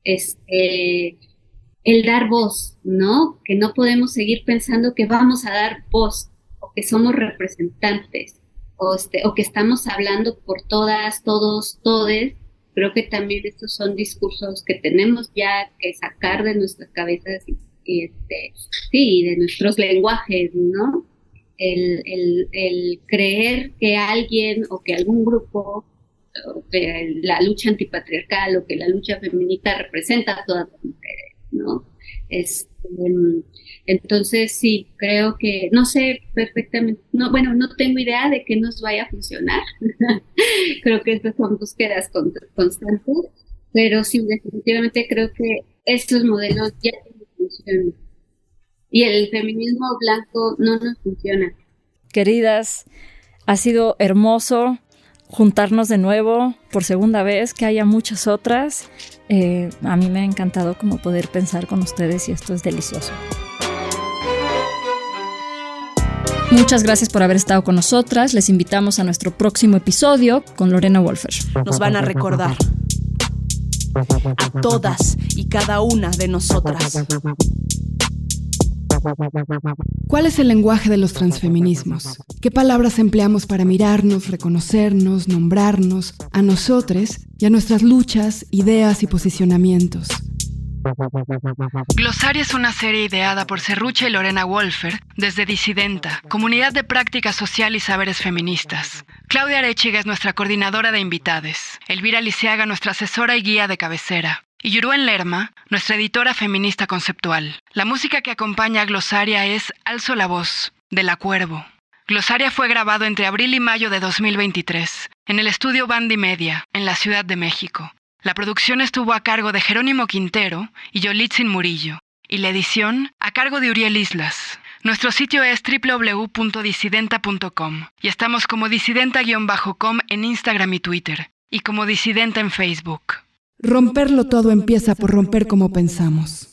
el dar voz, ¿no? Que no podemos seguir pensando que vamos a dar voz o que somos representantes o que estamos hablando por todas, todos, todes. Creo que también estos son discursos que tenemos ya que sacar de nuestras cabezas y de nuestros lenguajes, ¿no? El creer que alguien o que algún grupo, que la lucha antipatriarcal o que la lucha feminista representa a todas las mujeres, ¿no? Entonces sí, creo que, no sé perfectamente, no tengo idea de que nos vaya a funcionar. Creo que estas son búsquedas constantes, pero sí, definitivamente creo que estos modelos ya no funcionan. Y el feminismo blanco no nos funciona. Queridas, ha sido hermoso juntarnos de nuevo por segunda vez, que haya muchas otras. A mí me ha encantado como poder pensar con ustedes y esto es delicioso. Muchas gracias por haber estado con nosotras. Les invitamos a nuestro próximo episodio con Lorena Wolfer. Nos van a recordar a todas y cada una de nosotras. ¿Cuál es el lenguaje de los transfeminismos? ¿Qué palabras empleamos para mirarnos, reconocernos, nombrarnos, a nosotros y a nuestras luchas, ideas y posicionamientos? Glosaria es una serie ideada por Serrucha y Lorena Wolfer desde Disidenta, Comunidad de Práctica Social y Saberes Feministas. Claudia Arechiga es nuestra coordinadora de invitades, Elvira Liceaga nuestra asesora y guía de cabecera, y Yuruen Lerma, nuestra editora feminista conceptual. La música que acompaña a Glosaria es Alzo la Voz, de La Cuervo. Glosaria fue grabado entre abril y mayo de 2023, en el estudio Bandy Media, en la Ciudad de México. La producción estuvo a cargo de Jerónimo Quintero y Yolitzin Murillo, y la edición a cargo de Uriel Islas. Nuestro sitio es www.disidenta.com y estamos como disidenta-com en Instagram y Twitter, y como Disidenta en Facebook. Romperlo todo empieza por romper como pensamos.